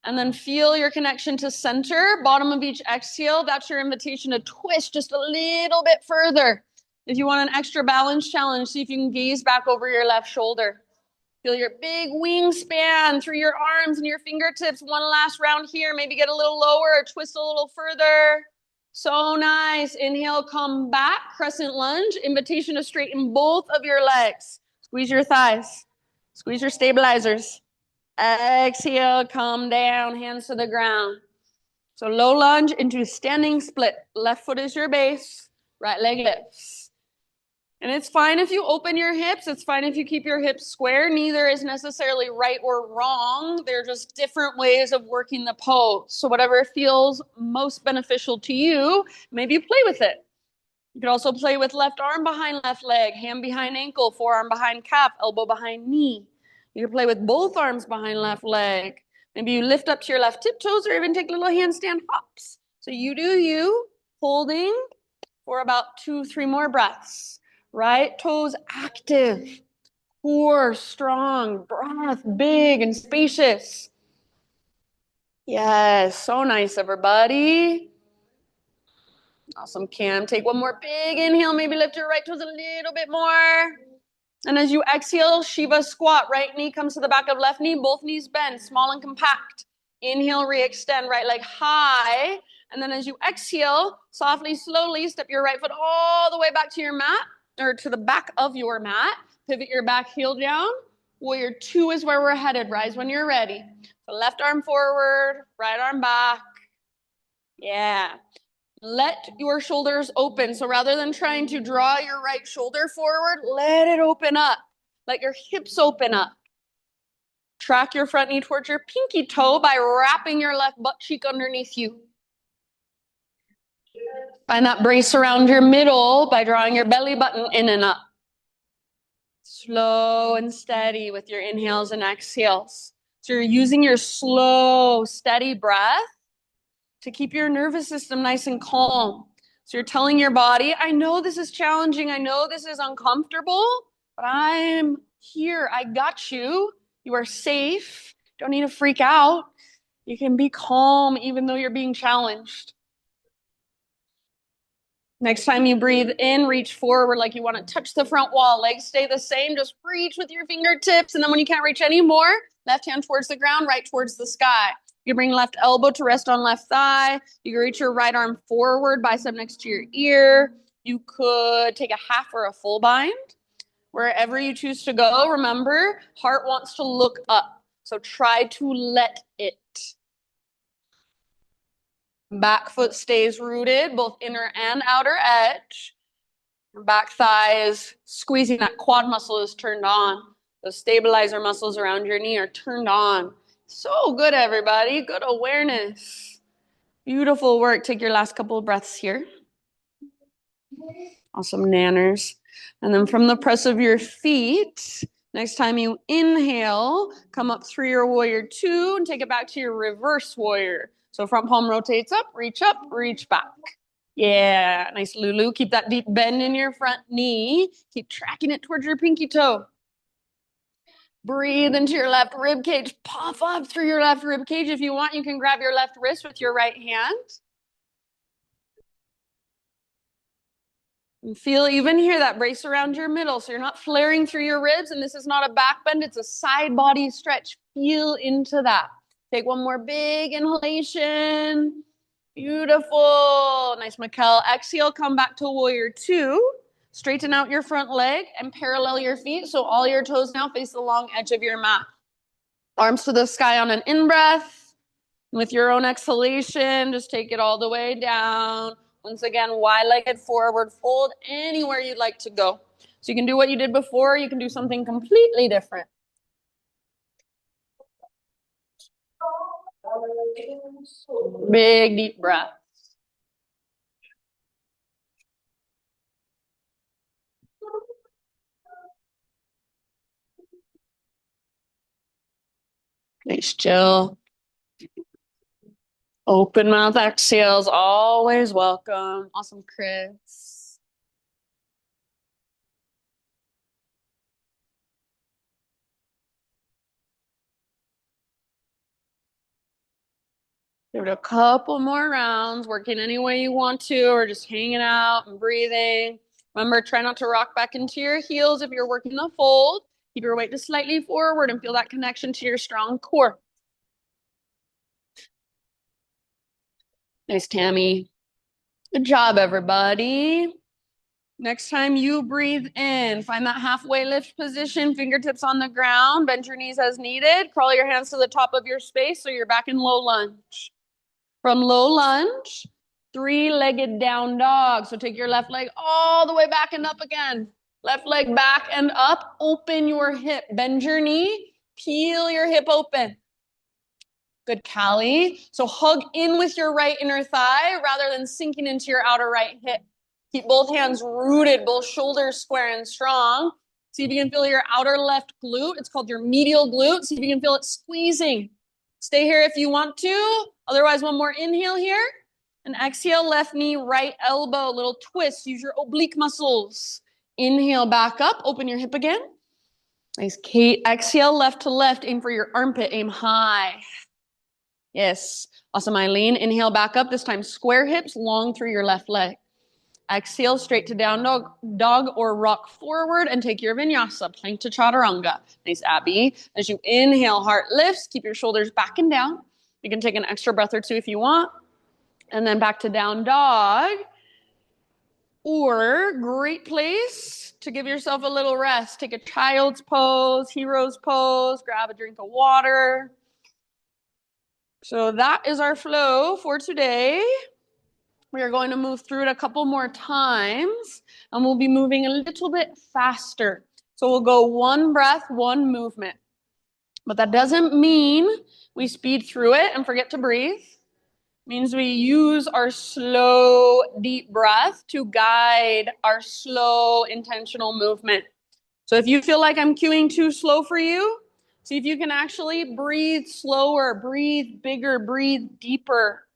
And then feel your connection to center. Bottom of each exhale, that's your invitation to twist just a little bit further. If you want an extra balance challenge, see if you can gaze back over your left shoulder. Feel your big wingspan through your arms and your fingertips. One last round here. Maybe get a little lower or twist a little further. So nice. Inhale, come back. Crescent lunge. Invitation to straighten both of your legs. Squeeze your thighs. Squeeze your stabilizers. Exhale, come down, hands to the ground. So low lunge into standing split. Left foot is your base. Right leg lifts. And it's fine if you open your hips. It's fine if you keep your hips square. Neither is necessarily right or wrong. They're just different ways of working the pose. So whatever feels most beneficial to you, maybe you play with it. You could also play with left arm behind left leg, hand behind ankle, forearm behind calf, elbow behind knee. You can play with both arms behind left leg. Maybe you lift up to your left tiptoes or even take little handstand hops. So you do you, holding for about 2-3 more breaths. Right toes active, core strong, breath big and spacious. Yes, so nice, everybody. Awesome, Cam. Take one more big inhale. Maybe lift your right toes a little bit more. And as you exhale, Shiva squat. Right knee comes to the back of left knee. Both knees bend, small and compact. Inhale, re-extend, right leg high. And then as you exhale, softly, slowly, step your right foot all the way back to your mat, or to the back of your mat. Pivot your back heel down. Warrior 2 is where we're headed. Rise when you're ready. So left arm forward, right arm back. Yeah. Let your shoulders open. So rather than trying to draw your right shoulder forward, let it open up. Let your hips open up. Track your front knee towards your pinky toe by wrapping your left butt cheek underneath you. Find that brace around your middle by drawing your belly button in and up. Slow and steady with your inhales and exhales. So you're using your slow, steady breath to keep your nervous system nice and calm. So you're telling your body, I know this is challenging. I know this is uncomfortable, but I'm here. I got you. You are safe. Don't need to freak out. You can be calm even though you're being challenged. Next time you breathe in, reach forward like you want to touch the front wall. Legs stay the same. Just reach with your fingertips. And then when you can't reach anymore, left hand towards the ground, right towards the sky. You bring left elbow to rest on left thigh. You can reach your right arm forward, bicep next to your ear. You could take a half or a full bind. Wherever you choose to go, remember, heart wants to look up. So try to let it. Back foot stays rooted, both inner and outer edge. Your back thigh is squeezing. That quad muscle is turned on. Those stabilizer muscles around your knee are turned on. So good, everybody. Good awareness. Beautiful work. Take your last couple of breaths here. Awesome, nanners. And then from the press of your feet, next time you inhale, come up through your warrior 2 and take it back to your reverse warrior. So front palm rotates up, reach back. Yeah, nice, Lulu. Keep that deep bend in your front knee. Keep tracking it towards your pinky toe. Breathe into your left rib cage. Puff up through your left rib cage. If you want, you can grab your left wrist with your right hand. And feel even here that brace around your middle. So you're not flaring through your ribs. And this is not a back bend. It's a side body stretch. Feel into that. Take one more big inhalation. Beautiful. Nice, Mikkel. Exhale, come back to warrior 2. Straighten out your front leg and parallel your feet. So all your toes now face the long edge of your mat. Arms to the sky on an in-breath. With your own exhalation, just take it all the way down. Once again, wide-legged forward fold anywhere you'd like to go. So you can do what you did before. You can do something completely different. Big, deep breath. Nice, Jill. Open mouth exhales, always welcome. Awesome, Chris. Give it a couple more rounds, working any way you want to, or just hanging out and breathing. Remember, try not to rock back into your heels if you're working the fold. Keep your weight just slightly forward and feel that connection to your strong core. Nice, Tammy. Good job, everybody. Next time you breathe in, find that halfway lift position, fingertips on the ground, bend your knees as needed, crawl your hands to the top of your space so you're back in low lunge. From low lunge, three-legged down dog. So take your left leg all the way back and up again. Left leg back and up, open your hip, bend your knee, peel your hip open. Good, Callie. So hug in with your right inner thigh rather than sinking into your outer right hip. Keep both hands rooted, both shoulders square and strong. See if you can feel your outer left glute. It's called your medial glute. See if you can feel it squeezing. Stay here if you want to. Otherwise, one more inhale here. And exhale, left knee, right elbow, little twist. Use your oblique muscles. Inhale, back up. Open your hip again. Nice, Kate. Exhale, left to left. Aim for your armpit. Aim high. Yes. Awesome, Eileen. Inhale, back up. This time, square hips, long through your left leg. Exhale, straight to down dog or rock forward and take your vinyasa, plank to chaturanga. Nice, Abby. As you inhale, heart lifts. Keep your shoulders back and down. You can take an extra breath or two if you want. And then back to down dog. Or great place to give yourself a little rest. Take a child's pose, hero's pose, grab a drink of water. So that is our flow for today. We are going to move through it a couple more times, and we'll be moving a little bit faster. So we'll go one breath, one movement. But that doesn't mean we speed through it and forget to breathe. It means we use our slow, deep breath to guide our slow, intentional movement. So if you feel like I'm cueing too slow for you, see if you can actually breathe slower, breathe bigger, breathe deeper,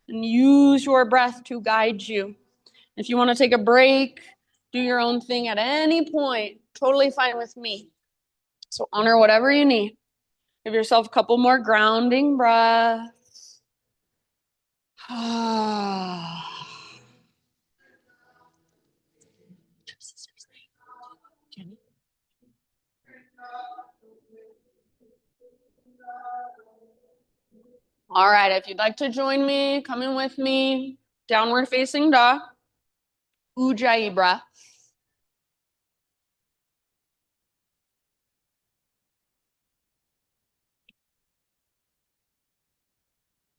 and use your breath to guide you. If you want to take a break, do your own thing at any point, totally fine with me. So honor whatever you need. Give yourself a couple more grounding breaths. All right, if you'd like to join me, come in with me. Downward facing dog. Ujjayi breath.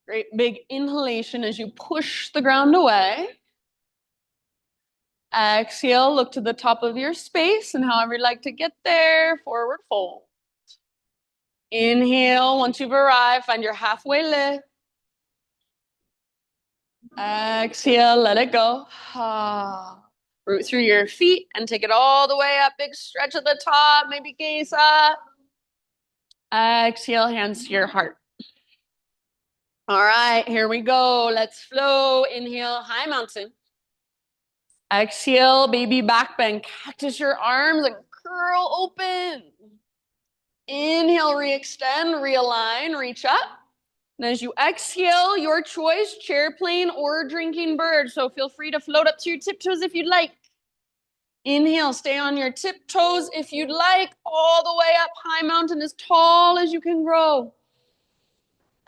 Great big inhalation as you push the ground away. Exhale, look to the top of your space, and however you'd like to get there, forward fold. Inhale, once you've arrived, find your halfway lift. Exhale, let it go. Root through your feet and take it all the way up. Big stretch at the top, maybe gaze up. Exhale, hands to your heart. All right, here we go. Let's flow. Inhale, high mountain. Exhale, baby back bend. Cactus your arms and curl open. Inhale, re-extend, realign, reach up. And as you exhale, your choice, chair plane or drinking bird. So feel free to float up to your tiptoes if you'd like. Inhale, stay on your tiptoes if you'd like, all the way up, high mountain, as tall as you can grow.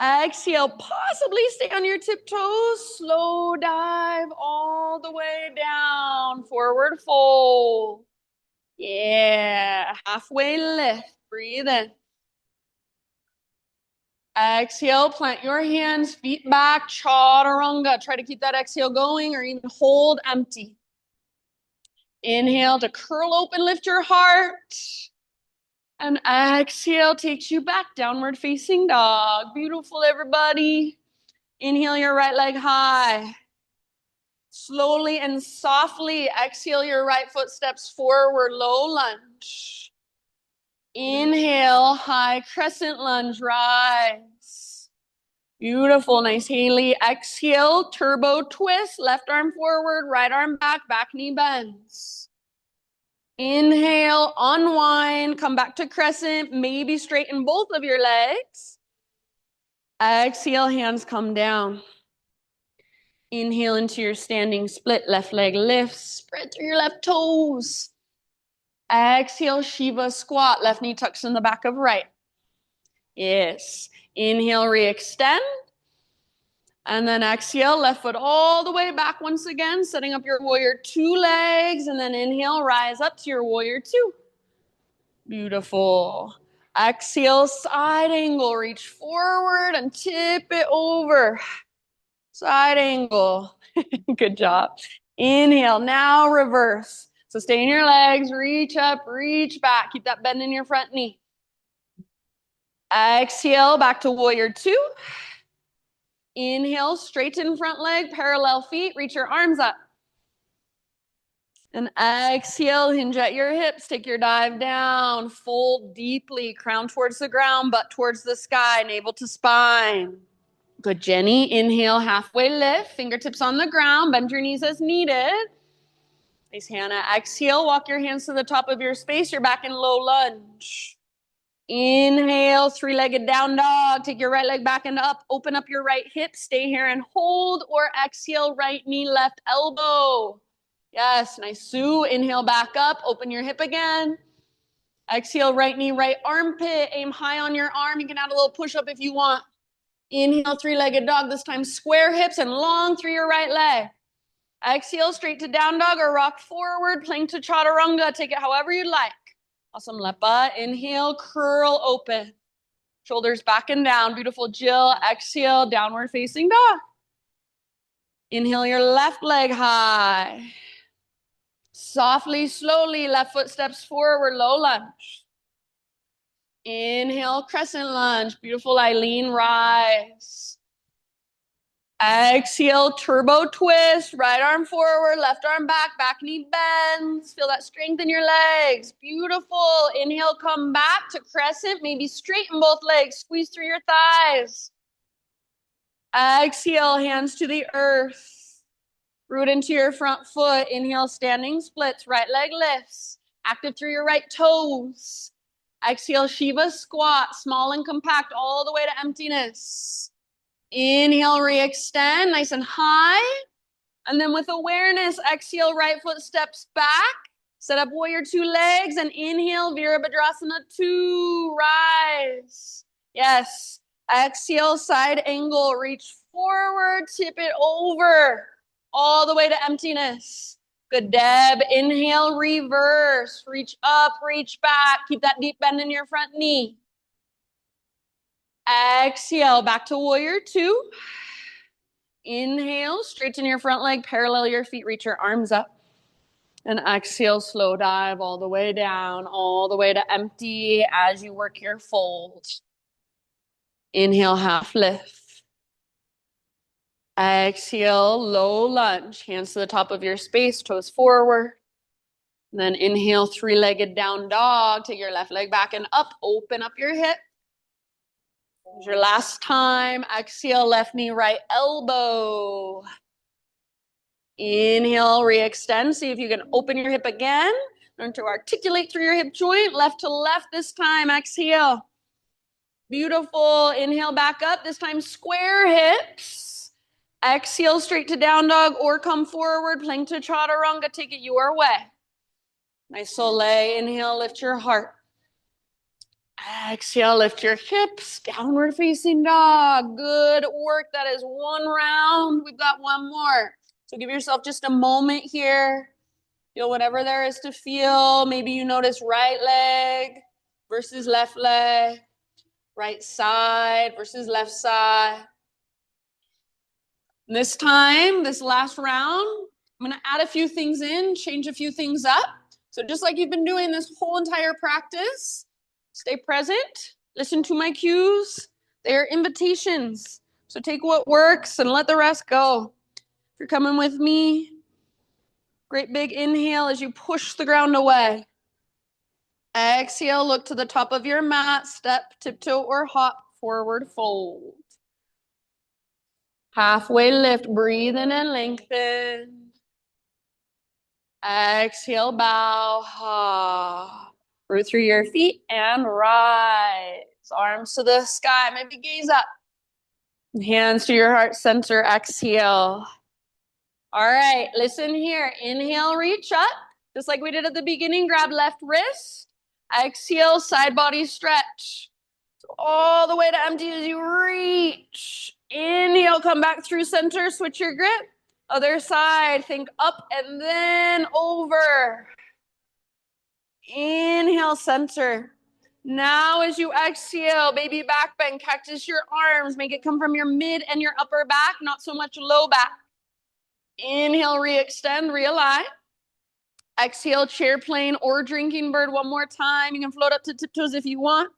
Exhale, possibly stay on your tiptoes, slow dive all the way down, forward fold. Yeah, halfway lift, breathe in. Exhale, plant your hands, feet back, chaturanga. Try to keep that exhale going or even hold empty. Inhale to curl open, lift your heart. And exhale takes you back, downward facing dog. Beautiful, everybody. Inhale your right leg high. Slowly and softly exhale your right foot steps forward, low lunge. Inhale, high crescent lunge, rise. Beautiful, nice, Haley. Exhale, turbo twist, left arm forward, right arm back, back knee bends. Inhale, unwind, come back to crescent, maybe straighten both of your legs. Exhale, hands come down. Inhale into your standing split, left leg lifts, spread through your left toes. Exhale, Shiva squat. Left knee tucks in the back of right. Yes. Inhale, re-extend. And then exhale, left foot all the way back once again, setting up your warrior two legs. And then inhale, rise up to your warrior two. Beautiful. Exhale, side angle. Reach forward and tip it over. Side angle. Good job. Inhale. Now reverse. So stay in your legs. Reach up, reach back. Keep that bend in your front knee. Exhale, back to warrior two. Inhale, straighten front leg, parallel feet. Reach your arms up. And exhale, hinge at your hips. Take your dive down. Fold deeply. Crown towards the ground, butt towards the sky. Navel to spine. Good, Jenny. Inhale, halfway lift. Fingertips on the ground. Bend your knees as needed. Nice, Hannah. Exhale, walk your hands to the top of your space. You're back in low lunge. Inhale, three-legged down dog. Take your right leg back and up. Open up your right hip. Stay here and hold, or exhale, right knee, left elbow. Yes, nice, Sue. Inhale, back up. Open your hip again. Exhale, right knee, right armpit. Aim high on your arm. You can add a little push-up if you want. Inhale, three-legged dog. This time, square hips and long through your right leg. Exhale, straight to down dog or rock forward. Plank to chaturanga. Take it however you like. Awesome, Lepa. Inhale, curl open. Shoulders back and down. Beautiful, Jill. Exhale, downward facing dog. Inhale your left leg high. Softly, slowly, left foot steps forward, low lunge. Inhale, crescent lunge. Beautiful, Eileen, rise. Exhale, turbo twist. Right arm forward, left arm back. Back knee bends. Feel that strength in your legs. Beautiful. Inhale, come back to crescent. Maybe straighten both legs. Squeeze through your thighs. Exhale, hands to the earth. Root into your front foot. Inhale, standing splits. Right leg lifts. Active through your right toes. Exhale, Shiva squat. Small and compact all the way to emptiness. Inhale, re-extend, nice and high. And then with awareness, exhale, right foot steps back. Set up warrior two legs and inhale, Virabhadrasana 2, rise. Yes. Exhale, side angle, reach forward, tip it over, all the way to emptiness. Good, Deb. Inhale, reverse, reach up, reach back. Keep that deep bend in your front knee. Exhale, back to warrior two. Inhale, straighten your front leg, parallel your feet, reach your arms up. And exhale, slow dive all the way down, all the way to empty as you work your fold. Inhale, half lift. Exhale, low lunge, hands to the top of your space, toes forward. And then inhale, three-legged down dog. Take your left leg back and up, open up your hip. Your last time. Exhale, left knee, right elbow. Inhale, re-extend. See if you can open your hip again. Learn to articulate through your hip joint. Left to left this time. Exhale. Beautiful. Inhale, back up. This time, square hips. Exhale, straight to down dog or come forward. Plank to chaturanga. Take it your way. Nice soleil. Inhale, lift your heart. Exhale, lift your hips, downward facing dog. Good work. That is one round. We've got one more. So give yourself just a moment here. Feel whatever there is to feel. Maybe you notice right leg versus left leg, right side versus left side. And this time, this last round, I'm going to add a few things in, change a few things up. So just like you've been doing this whole entire practice, stay present, listen to my cues. They are invitations. So take what works and let the rest go. If you're coming with me, great big inhale as you push the ground away. Exhale, look to the top of your mat, step, tiptoe, or hop, forward fold. Halfway lift, breathe in and lengthen. Exhale, bow, ha. Root through your feet and rise. Arms to the sky, maybe gaze up. Hands to your heart center, exhale. All right, listen here. Inhale, reach up. Just like we did at the beginning, grab left wrist. Exhale, side body stretch. So all the way to empty as you reach. Inhale, come back through center, switch your grip. Other side, think up and then over. Inhale, center. Now as you exhale, baby back bend, cactus your arms. Make it come from your mid and your upper back, not so much low back. Inhale, re-extend, realign. Exhale, chair plane or drinking bird one more time. You can float up to tiptoes if you want.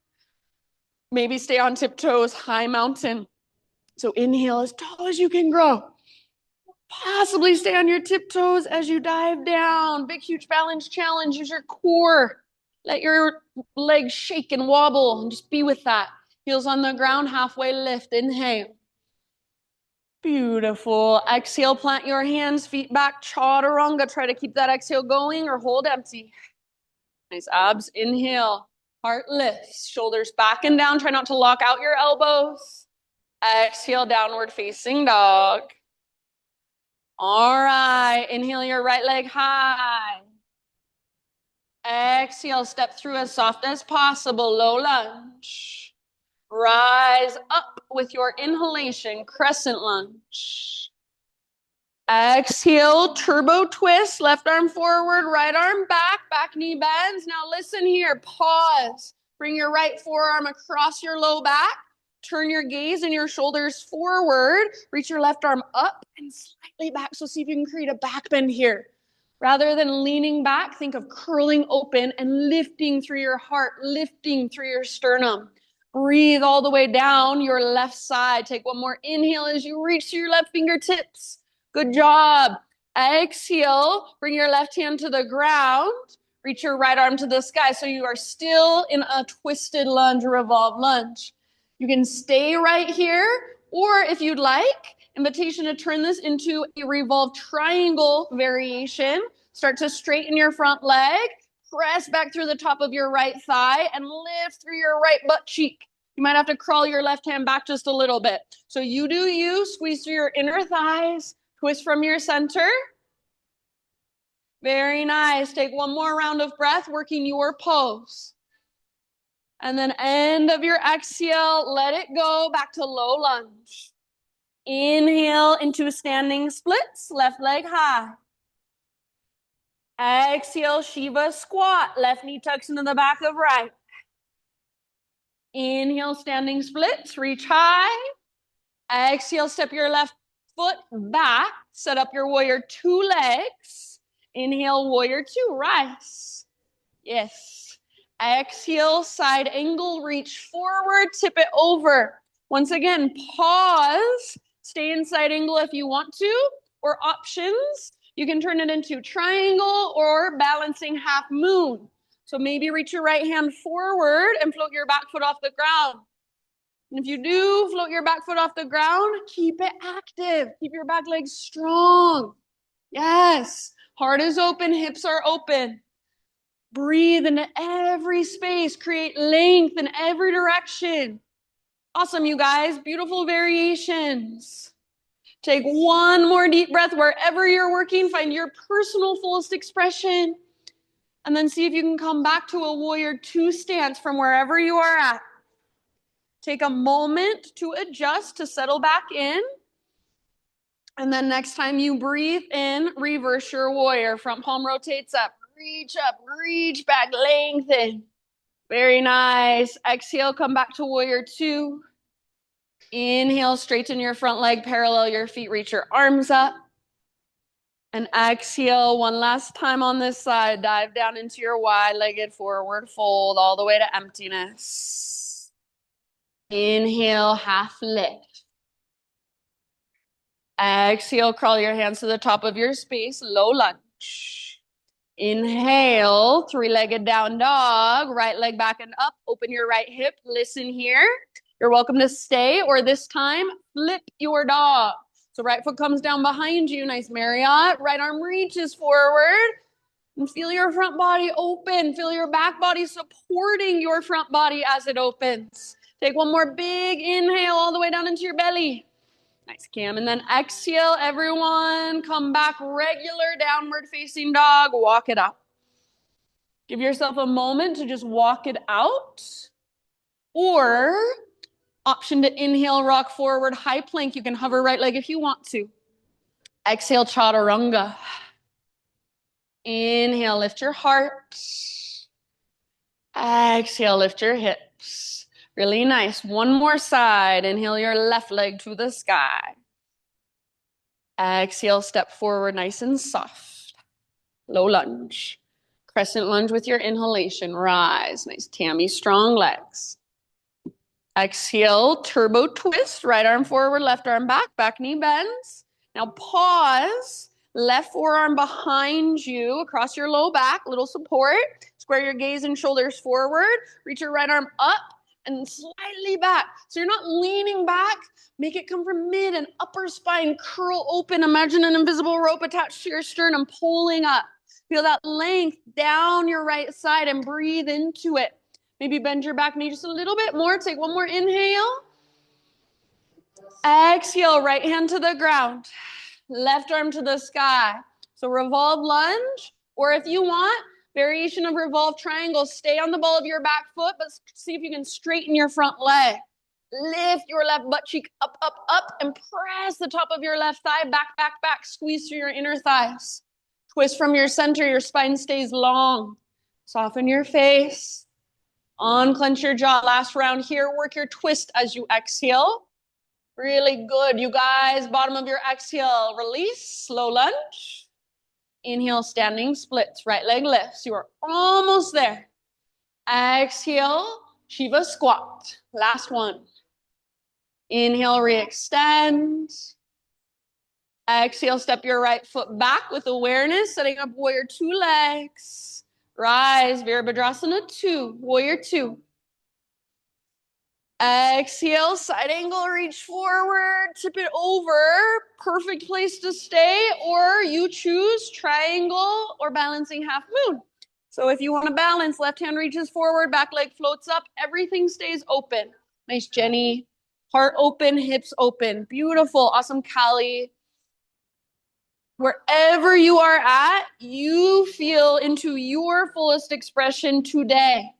Maybe stay on tiptoes, high mountain. So inhale as tall as you can grow. Possibly stay on your tiptoes as you dive down. Big, huge balance challenge. Use your core. Let your legs shake and wobble and just be with that. Heels on the ground, halfway lift. Inhale. Beautiful. Exhale, plant your hands, feet back, chaturanga. Try to keep that exhale going or hold empty. Nice abs. Inhale. Heart lifts. Shoulders back and down. Try not to lock out your elbows. Exhale, downward facing dog. All right. Inhale your right leg high. Exhale, step through as soft as possible. Low lunge. Rise up with your inhalation. Crescent lunge. Exhale, turbo twist. Left arm forward, right arm back. Back knee bends. Now listen here. Pause. Bring your right forearm across your low back. Turn your gaze and your shoulders forward. Reach your left arm up and slightly back. So see if you can create a back bend here. Rather than leaning back, think of curling open and lifting through your heart, lifting through your sternum. Breathe all the way down your left side. Take one more inhale as you reach through your left fingertips. Good job. Exhale, bring your left hand to the ground. Reach your right arm to the sky. So you are still in a twisted lunge, revolve lunge. You can stay right here, or if you'd like, invitation to turn this into a revolve triangle variation. Start to straighten your front leg, press back through the top of your right thigh, and lift through your right butt cheek. You might have to crawl your left hand back just a little bit. So you do you, squeeze through your inner thighs, twist from your center. Very nice. Take one more round of breath, working your pose. And then end of your exhale, let it go back to low lunge. Inhale into standing splits, left leg high. Exhale, Shiva squat, left knee tucks into the back of right. Inhale, standing splits, reach high. Exhale, step your left foot back, set up your warrior two legs. Inhale, warrior two, rise. Yes. Exhale, side angle, reach forward, tip it over. Once again, pause, stay in side angle if you want to, or options. You can turn it into triangle or balancing half moon. So maybe reach your right hand forward and float your back foot off the ground. And if you do float your back foot off the ground, keep it active. Keep your back legs strong. Yes. Heart is open, hips are open. Breathe into every space. Create length in every direction. Awesome, you guys. Beautiful variations. Take one more deep breath wherever you're working. Find your personal fullest expression. And then see if you can come back to a warrior two stance from wherever you are at. Take a moment to adjust, to settle back in. And then next time you breathe in, reverse your warrior. Front palm rotates up, reach back, lengthen. Very nice. Exhale, come back to warrior two. Inhale, straighten your front leg, parallel your feet, reach your arms up. And exhale, one last time on this side. Dive down into your wide-legged forward fold all the way to emptiness. Inhale, half lift. Exhale, crawl your hands to the top of your space, low lunge. Inhale, three-legged down dog, right leg back and up, open your right hip, listen here. You're welcome to stay, or this time, flip your dog. So right foot comes down behind you, nice Marriott, right arm reaches forward, and feel your front body open, feel your back body supporting your front body as it opens. Take one more big inhale all the way down into your belly. Nice, Cam. And then exhale, everyone. Come back, regular downward facing dog. Walk it up. Give yourself a moment to just walk it out. Or option to inhale, rock forward, high plank. You can hover right leg if you want to. Exhale, chaturanga. Inhale, lift your heart. Exhale, lift your hips. Really nice. One more side. Inhale your left leg to the sky. Exhale, step forward nice and soft. Low lunge. Crescent lunge with your inhalation. Rise. Nice Tammy, strong legs. Exhale, turbo twist. Right arm forward, left arm back. Back knee bends. Now pause. Left forearm behind you across your low back. Little support. Square your gaze and shoulders forward. Reach your right arm up and slightly back. So you're not leaning back. Make it come from mid and upper spine. Curl open. Imagine an invisible rope attached to your sternum pulling up. Feel that length down your right side and breathe into it. Maybe bend your back knee just a little bit more. Take one more inhale. Exhale, right hand to the ground. Left arm to the sky. So revolve lunge, or if you want, variation of revolve triangle. Stay on the ball of your back foot, but see if you can straighten your front leg. Lift your left butt cheek up, up, up, and press the top of your left thigh, back, back, back. Squeeze through your inner thighs. Twist from your center, your spine stays long. Soften your face. Unclench your jaw. Last round here. Work your twist as you exhale. Really good, you guys. Bottom of your exhale, release, slow lunge. Inhale, standing splits, right leg lifts. You are almost there. Exhale, Shiva squat. Last one. Inhale, re-extend. Exhale, step your right foot back with awareness, setting up warrior two legs. Rise, Virabhadrasana 2, warrior 2. Exhale, side angle, reach forward, tip it over. Perfect place to stay, or you choose triangle or balancing half moon. So if you want to balance, left hand reaches forward, back leg floats up, everything stays open. Nice, Jenny. Heart open, hips open. Beautiful, awesome, Callie. Wherever you are at, you feel into your fullest expression today.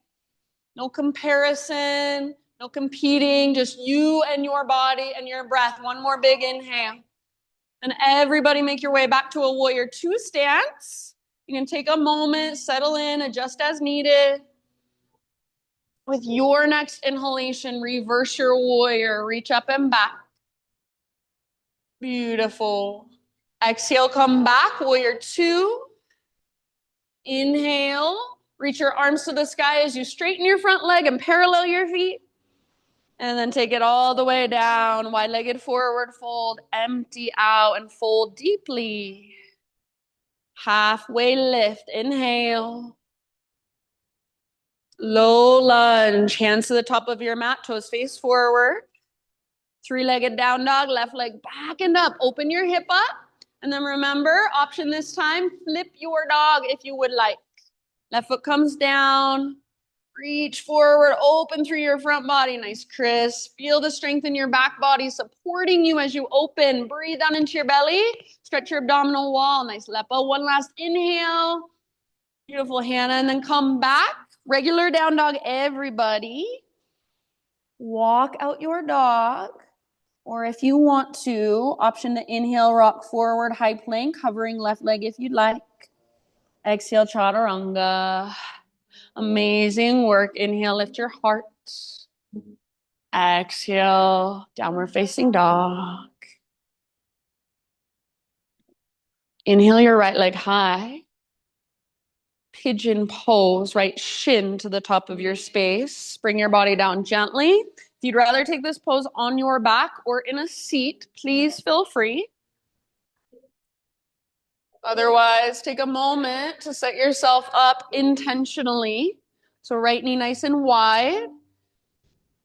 No comparison, no competing, just you and your body and your breath. One more big inhale. And everybody make your way back to a warrior two stance. You can take a moment, settle in, adjust as needed. With your next inhalation, reverse your warrior, reach up and back. Beautiful. Exhale, come back, warrior two. Inhale, reach your arms to the sky as you straighten your front leg and parallel your feet. And then take it all the way down, wide-legged forward fold, empty out and fold deeply. Halfway lift, inhale. Low lunge, hands to the top of your mat, toes face forward. Three-legged down dog, left leg back and up. Open your hip up. And then remember, option this time, flip your dog if you would like. Left foot comes down. Reach forward, open through your front body. Nice, Chris. Feel the strength in your back body supporting you as you open. Breathe down into your belly. Stretch your abdominal wall. Nice, Lepa. One last inhale. Beautiful, Hannah. And then come back. Regular down dog, everybody. Walk out your dog. Or if you want to, option to inhale, rock forward, high plank, hovering left leg if you'd like. Exhale, chaturanga. Amazing work. Inhale, lift your heart. Exhale, downward facing dog. Inhale your right leg high. Pigeon pose, right shin to the top of your space. Bring your body down gently. If you'd rather take this pose on your back or in a seat, please feel free. Otherwise, take a moment to set yourself up intentionally. So right knee nice and wide.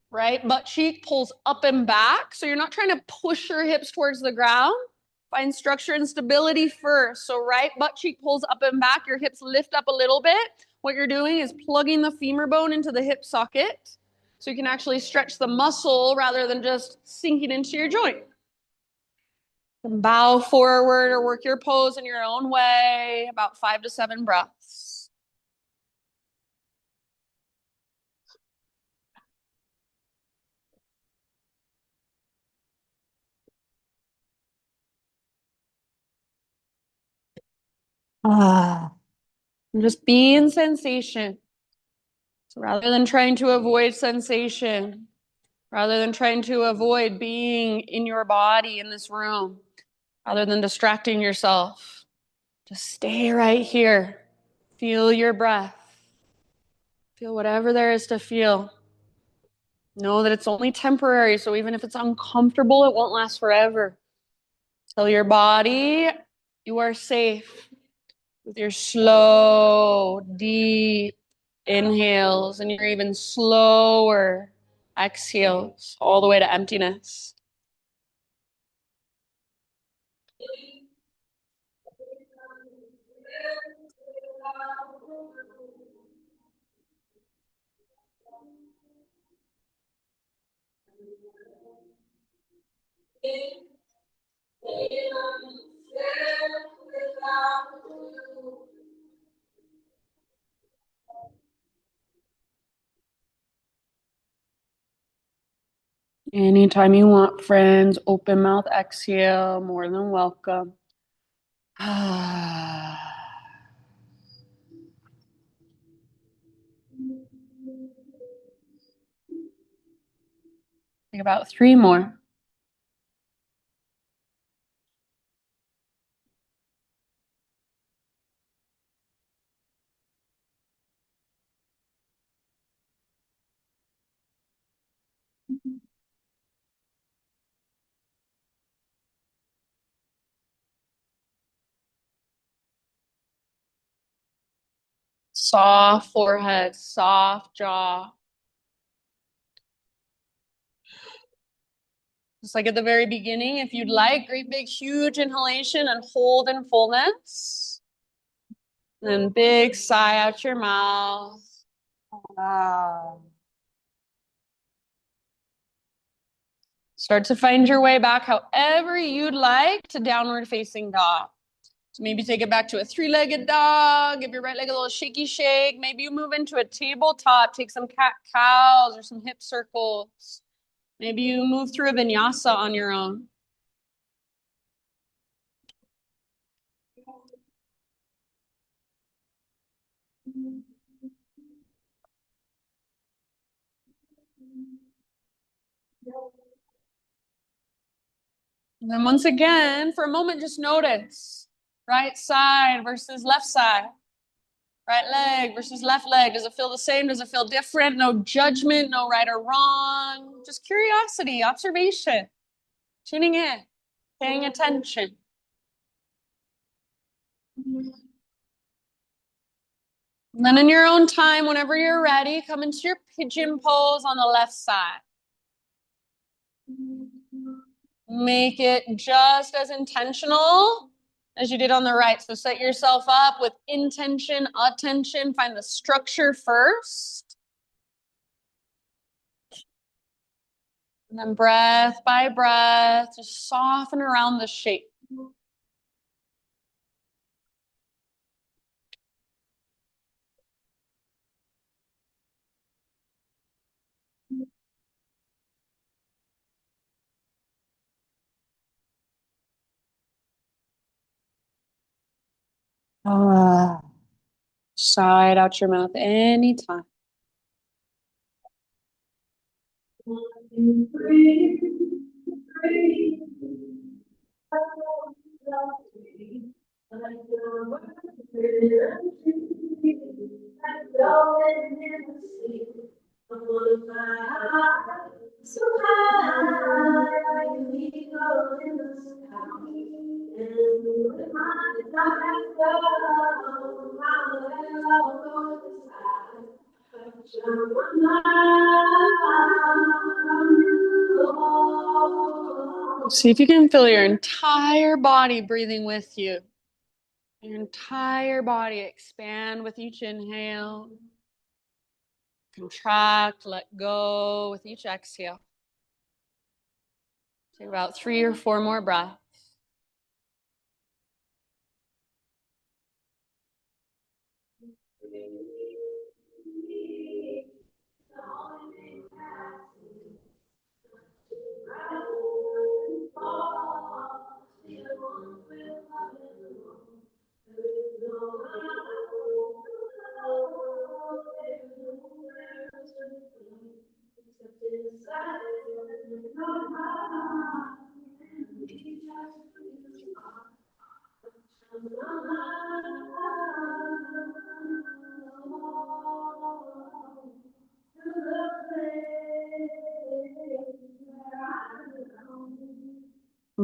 Right? Butt cheek pulls up and back. So you're not trying to push your hips towards the ground. Find structure and stability first. So right butt cheek pulls up and back. Your hips lift up a little bit. What you're doing is plugging the femur bone into the hip socket. So you can actually stretch the muscle rather than just sinking into your joint. And bow forward or work your pose in your own way. About 5 to 7 breaths. Ah. Just be in sensation. So rather than trying to avoid sensation, rather than trying to avoid being in your body in this room, rather than distracting yourself, just stay right here. Feel your breath. Feel whatever there is to feel. Know that it's only temporary, so even if it's uncomfortable, it won't last forever. Tell your body you are safe with your slow, deep inhales and your even slower exhales all the way to emptiness. Anytime you want, friends, open mouth exhale, more than welcome. Take about 3 more. Soft forehead, soft jaw. Just like at the very beginning, if you'd like, great big huge inhalation and hold in fullness. Then big sigh out your mouth. Wow. Start to find your way back however you'd like to downward facing dog. So maybe take it back to a 3-legged dog. Give your right leg a little shaky shake. Maybe you move into a tabletop. Take some cat cows or some hip circles. Maybe you move through a vinyasa on your own. And then once again, for a moment, just notice right side versus left side. Right leg versus left leg. Does it feel the same? Does it feel different? No judgment, no right or wrong. Just curiosity, observation, tuning in, paying attention. And then in your own time, whenever you're ready, come into your pigeon pose on the left side. Make it just as intentional as you did on the right. So set yourself up with intention, attention, find the structure first. And then breath by breath, just soften around the shape. Sigh it out your mouth anytime. See if you can feel your entire body breathing with you. Your entire body expand with each inhale. Contract, let go with each exhale. Take about 3 or 4 more breaths.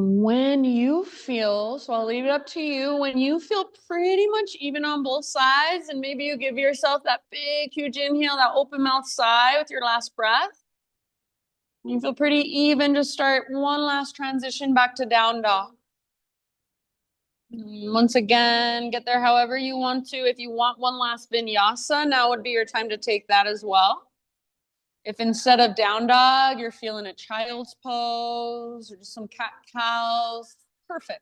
When you feel, so I'll leave it up to you, when you feel pretty much even on both sides, and maybe you give yourself that big, huge inhale, that open mouth sigh with your last breath. You feel pretty even, just start one last transition back to down dog. Once again, get there however you want to. If you want one last vinyasa, now would be your time to take that as well. If instead of down dog, you're feeling a child's pose or just some cat cows, perfect.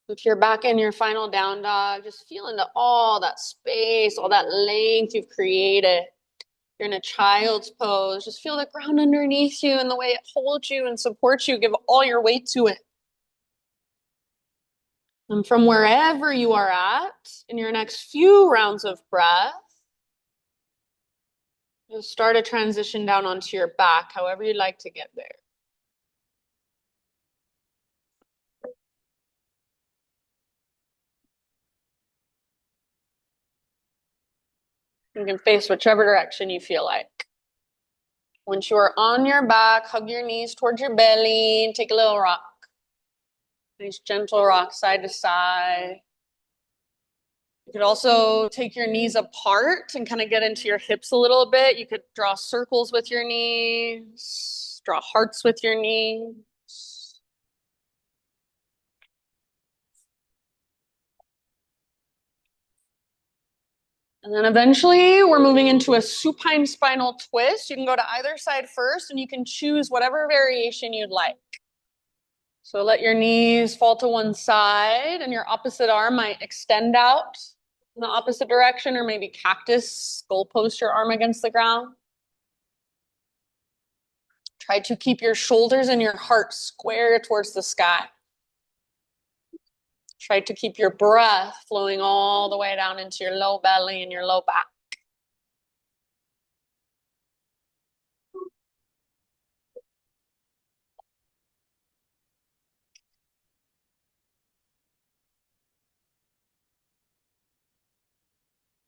If you're back in your final down dog, just feel into all that space, all that length you've created. You're in a child's pose. Just feel the ground underneath you and the way it holds you and supports you. Give all your weight to it. And from wherever you are at in your next few rounds of breath, you'll start a transition down onto your back, however you'd like to get there. You can face whichever direction you feel like. Once you are on your back, hug your knees towards your belly and take a little rock. Nice gentle rock side to side. You could also take your knees apart and kind of get into your hips a little bit. You could draw circles with your knees, draw hearts with your knees. And then eventually we're moving into a supine spinal twist. You can go to either side first and you can choose whatever variation you'd like. So let your knees fall to one side and your opposite arm might extend out in the opposite direction, or maybe cactus, goal post your arm against the ground. Try to keep your shoulders and your heart square towards the sky. Try to keep your breath flowing all the way down into your low belly and your low back.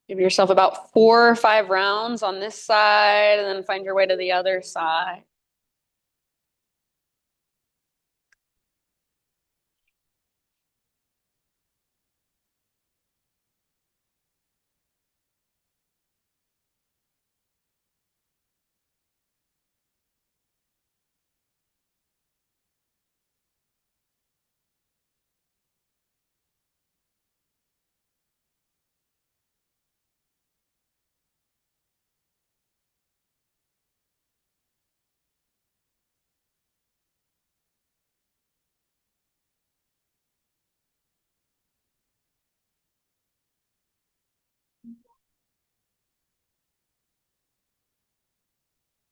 Give yourself about 4 or 5 rounds on this side and then find your way to the other side.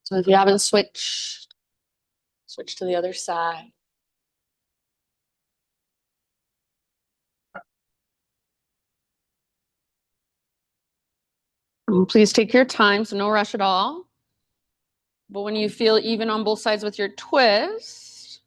So if you haven't switched, switch to the other side. Please take your time, so no rush at all. But when you feel even on both sides with your twist,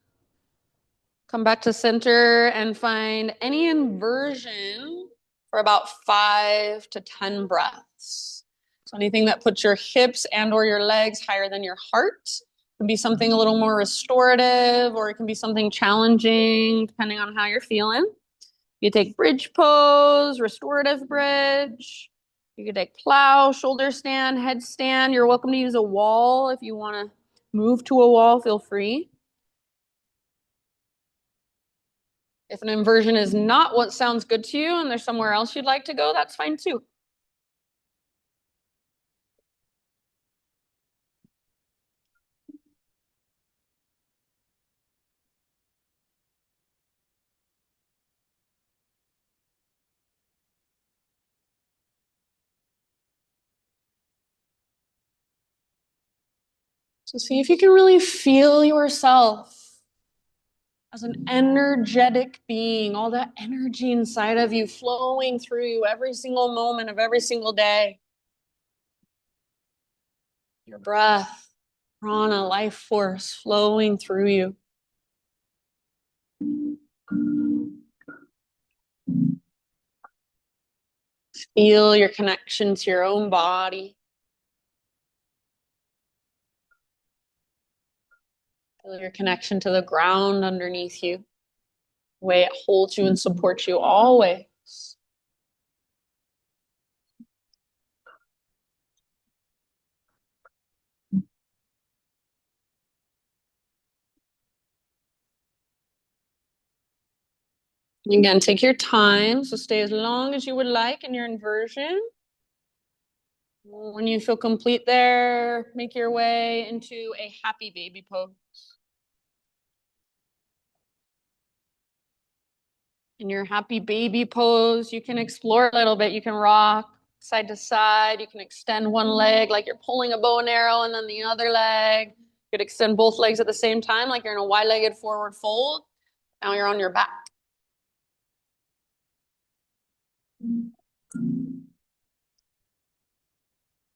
come back to center and find any inversion for about 5 to 10 breaths. So anything that puts your hips and or your legs higher than your heart. It can be something a little more restorative, or it can be something challenging depending on how you're feeling. You take bridge pose, restorative bridge. You could take plow, shoulder stand, headstand. You're welcome to use a wall if you want to move to a wall, feel free. If an inversion is not what sounds good to you and there's somewhere else you'd like to go, that's fine too. So see if you can really feel yourself as an energetic being, all that energy inside of you flowing through you every single moment of every single day. Your breath, prana, life force flowing through you. Feel your connection to your own body. Feel your connection to the ground underneath you. The way it holds you and supports you always. Again, take your time. So stay as long as you would like in your inversion. When you feel complete there, make your way into a happy baby pose. In your happy baby pose, you can explore a little bit. You can rock side to side. You can extend one leg like you're pulling a bow and arrow, and then the other leg. You could extend both legs at the same time, like you're in a wide-legged forward fold. Now you're on your back.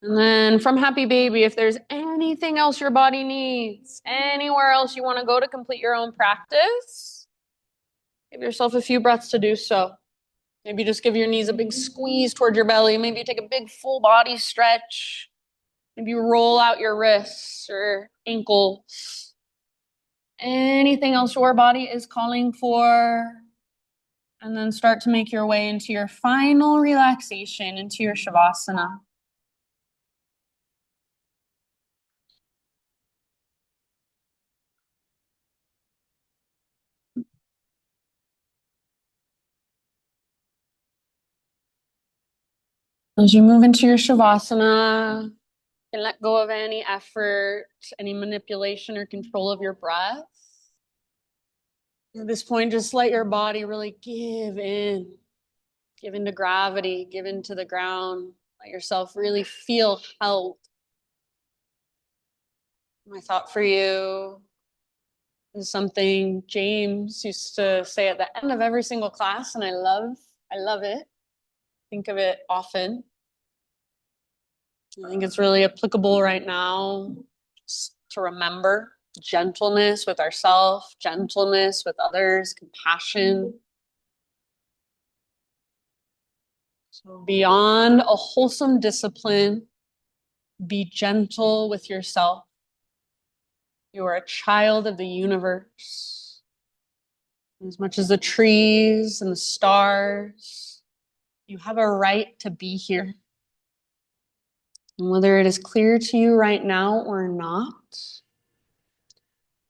And then from happy baby, if there's anything else your body needs, anywhere else you want to go to complete your own practice, give yourself a few breaths to do so. Maybe just give your knees a big squeeze towards your belly. Maybe you take a big full body stretch. Maybe you roll out your wrists or ankles. Anything else your body is calling for. And then start to make your way into your final relaxation, into your Shavasana. As you move into your Shavasana, you can let go of any effort, any manipulation or control of your breath. At this point, just let your body really give into gravity, give into the ground. Let yourself really feel held. My thought for you is something James used to say at the end of every single class, and I love it. Think of it often. I think it's really applicable right now just to remember gentleness with ourselves, gentleness with others, compassion. So beyond a wholesome discipline, be gentle with yourself. You are a child of the universe. As much as the trees and the stars, you have a right to be here. And whether it is clear to you right now or not,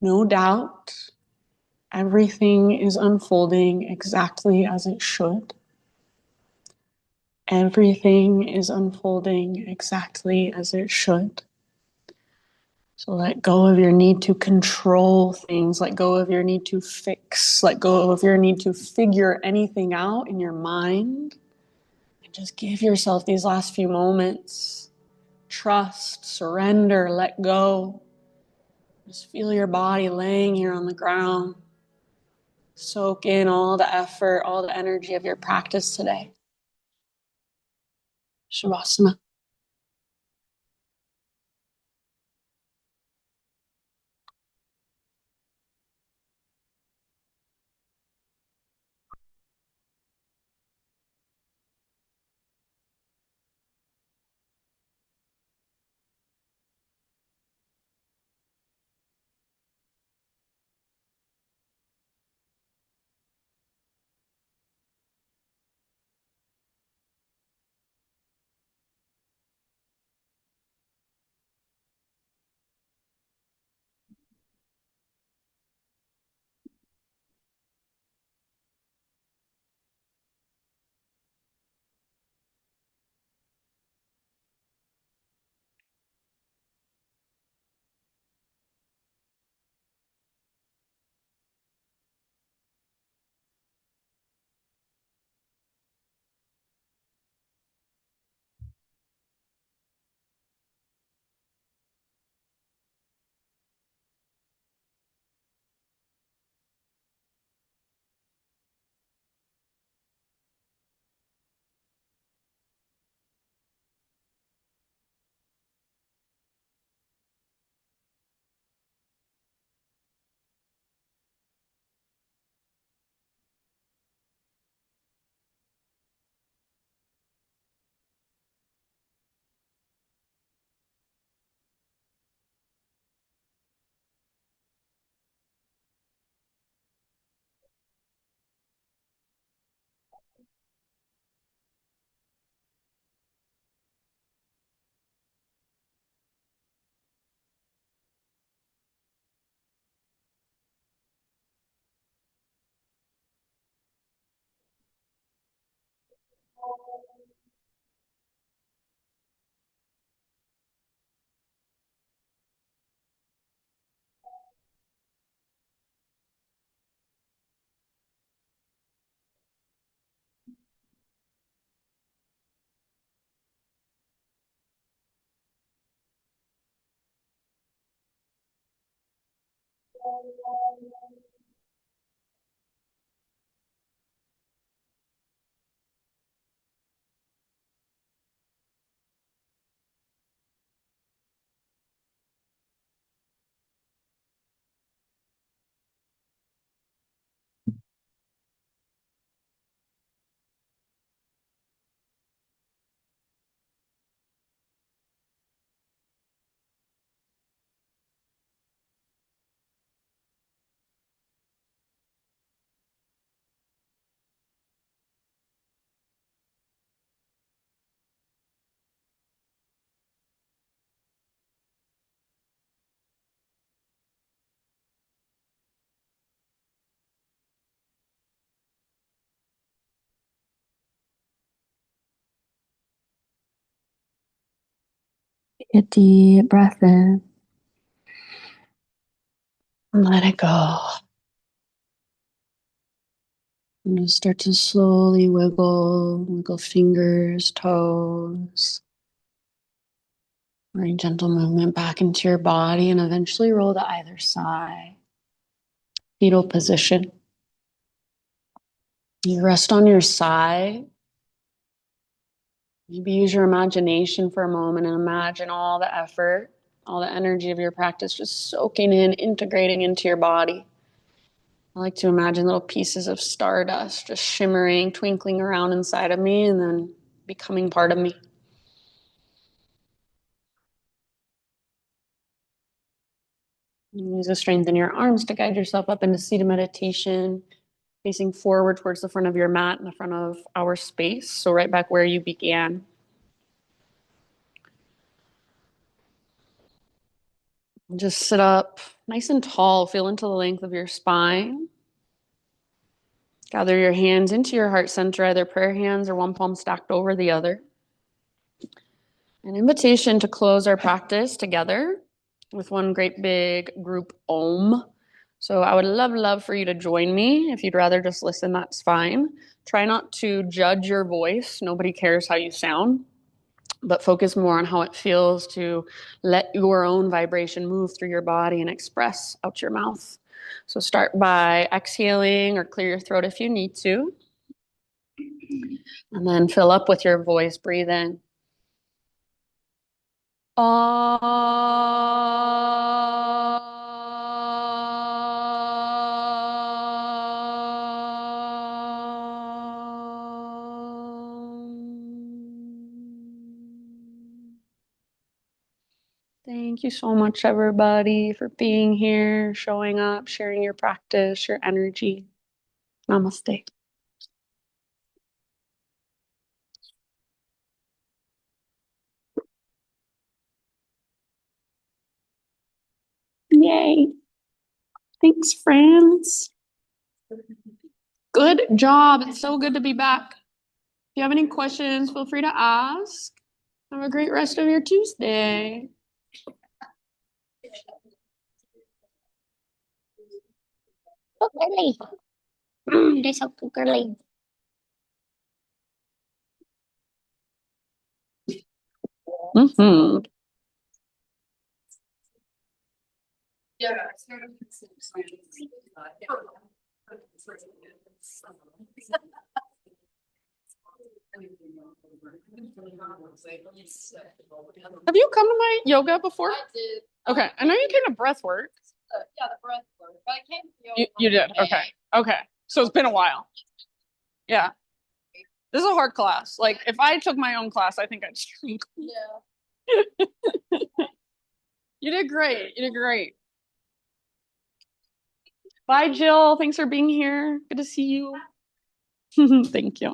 no doubt, everything is unfolding exactly as it should. Everything is unfolding exactly as it should. So let go of your need to control things. Let go of your need to fix. Let go of your need to figure anything out in your mind. And just give yourself these last few moments. Trust, surrender, let go. Just feel your body laying here on the ground. Soak in all the effort, all the energy of your practice today. Shavasana. Take a deep breath in and let it go. And just start to slowly wiggle fingers, toes, bring gentle movement back into your body and eventually roll to either side. Fetal position. You rest on your side. Maybe use your imagination for a moment and imagine all the effort, all the energy of your practice just soaking in, integrating into your body. I like to imagine little pieces of stardust just shimmering, twinkling around inside of me and then becoming part of me. Use the strength in your arms to guide yourself up into seated meditation, facing forward towards the front of your mat in the front of our space. So right back where you began. Just sit up nice and tall, feel into the length of your spine. Gather your hands into your heart center, either prayer hands or one palm stacked over the other. An invitation to close our practice together with one great big group Om. So I would love for you to join me. If you'd rather just listen, that's fine. Try not to judge your voice. Nobody cares how you sound, but focus more on how it feels to let your own vibration move through your body and express out your mouth. So start by exhaling or clear your throat if you need to. And then fill up with your voice. Breathe in. Thank you so much, everybody, for being here, showing up, sharing your practice, your energy. Namaste. Yay. Thanks, friends. Good job. It's so good to be back. If you have any questions, feel free to ask. Have a great rest of your Tuesday. So girly. They're so girly. Mm-hmm. Have you come to my yoga before? I did. Okay. I know you came to breath work. Yeah, the breath work. But I came to yoga. You did? Okay. Okay. So it's been a while. Yeah. This is a hard class. Like, if I took my own class, I think I'd struggle. Yeah. You did great. You did great. Bye, Jill. Thanks for being here. Good to see you. Thank you.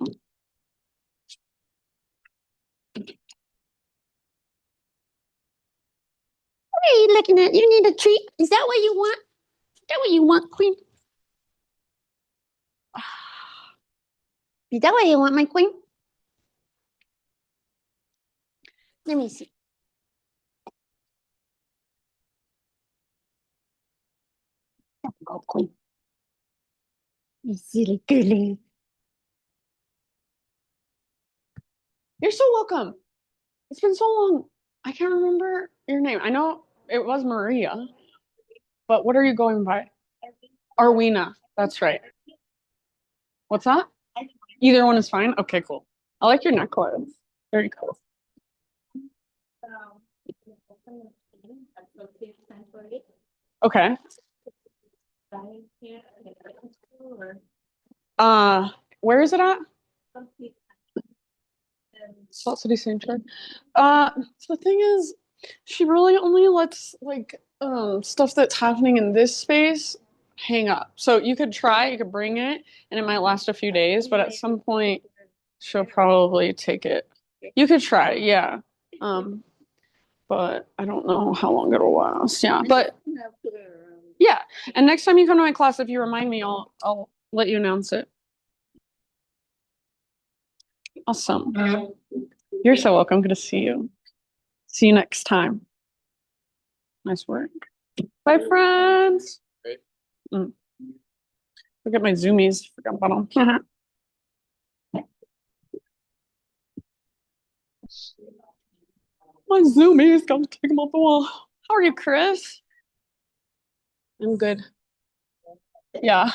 What are you looking at? You need a treat. Is that what you want? Is that what you want, Queen? Is that what you want, my Queen? Let me see. Go, Queen. You silly girly. You're so welcome. It's been so long. I can't remember your name. I know it was Maria, but what are you going by? Arwina. That's right. What's that? Either one is fine. Okay, cool. I like your necklace. Very cool. Okay. Uh, where is it at? Salt City Sanctuary. So the thing is, she really only lets like stuff that's happening in this space hang up. So you could try, you could bring it, and it might last a few days, but at some point she'll probably take it. You could try, yeah. Um, but I don't know how long it'll last. Yeah, but yeah. And next time you come to my class, if you remind me, I'll let you announce it. Awesome. You're so welcome. Good to see you. See you next time. Nice work. Bye, friends. Mm. Look at my zoomies. Forgot about them. My zoomies. Gotta take them off the wall. How are you, Chris? I'm good. Yeah.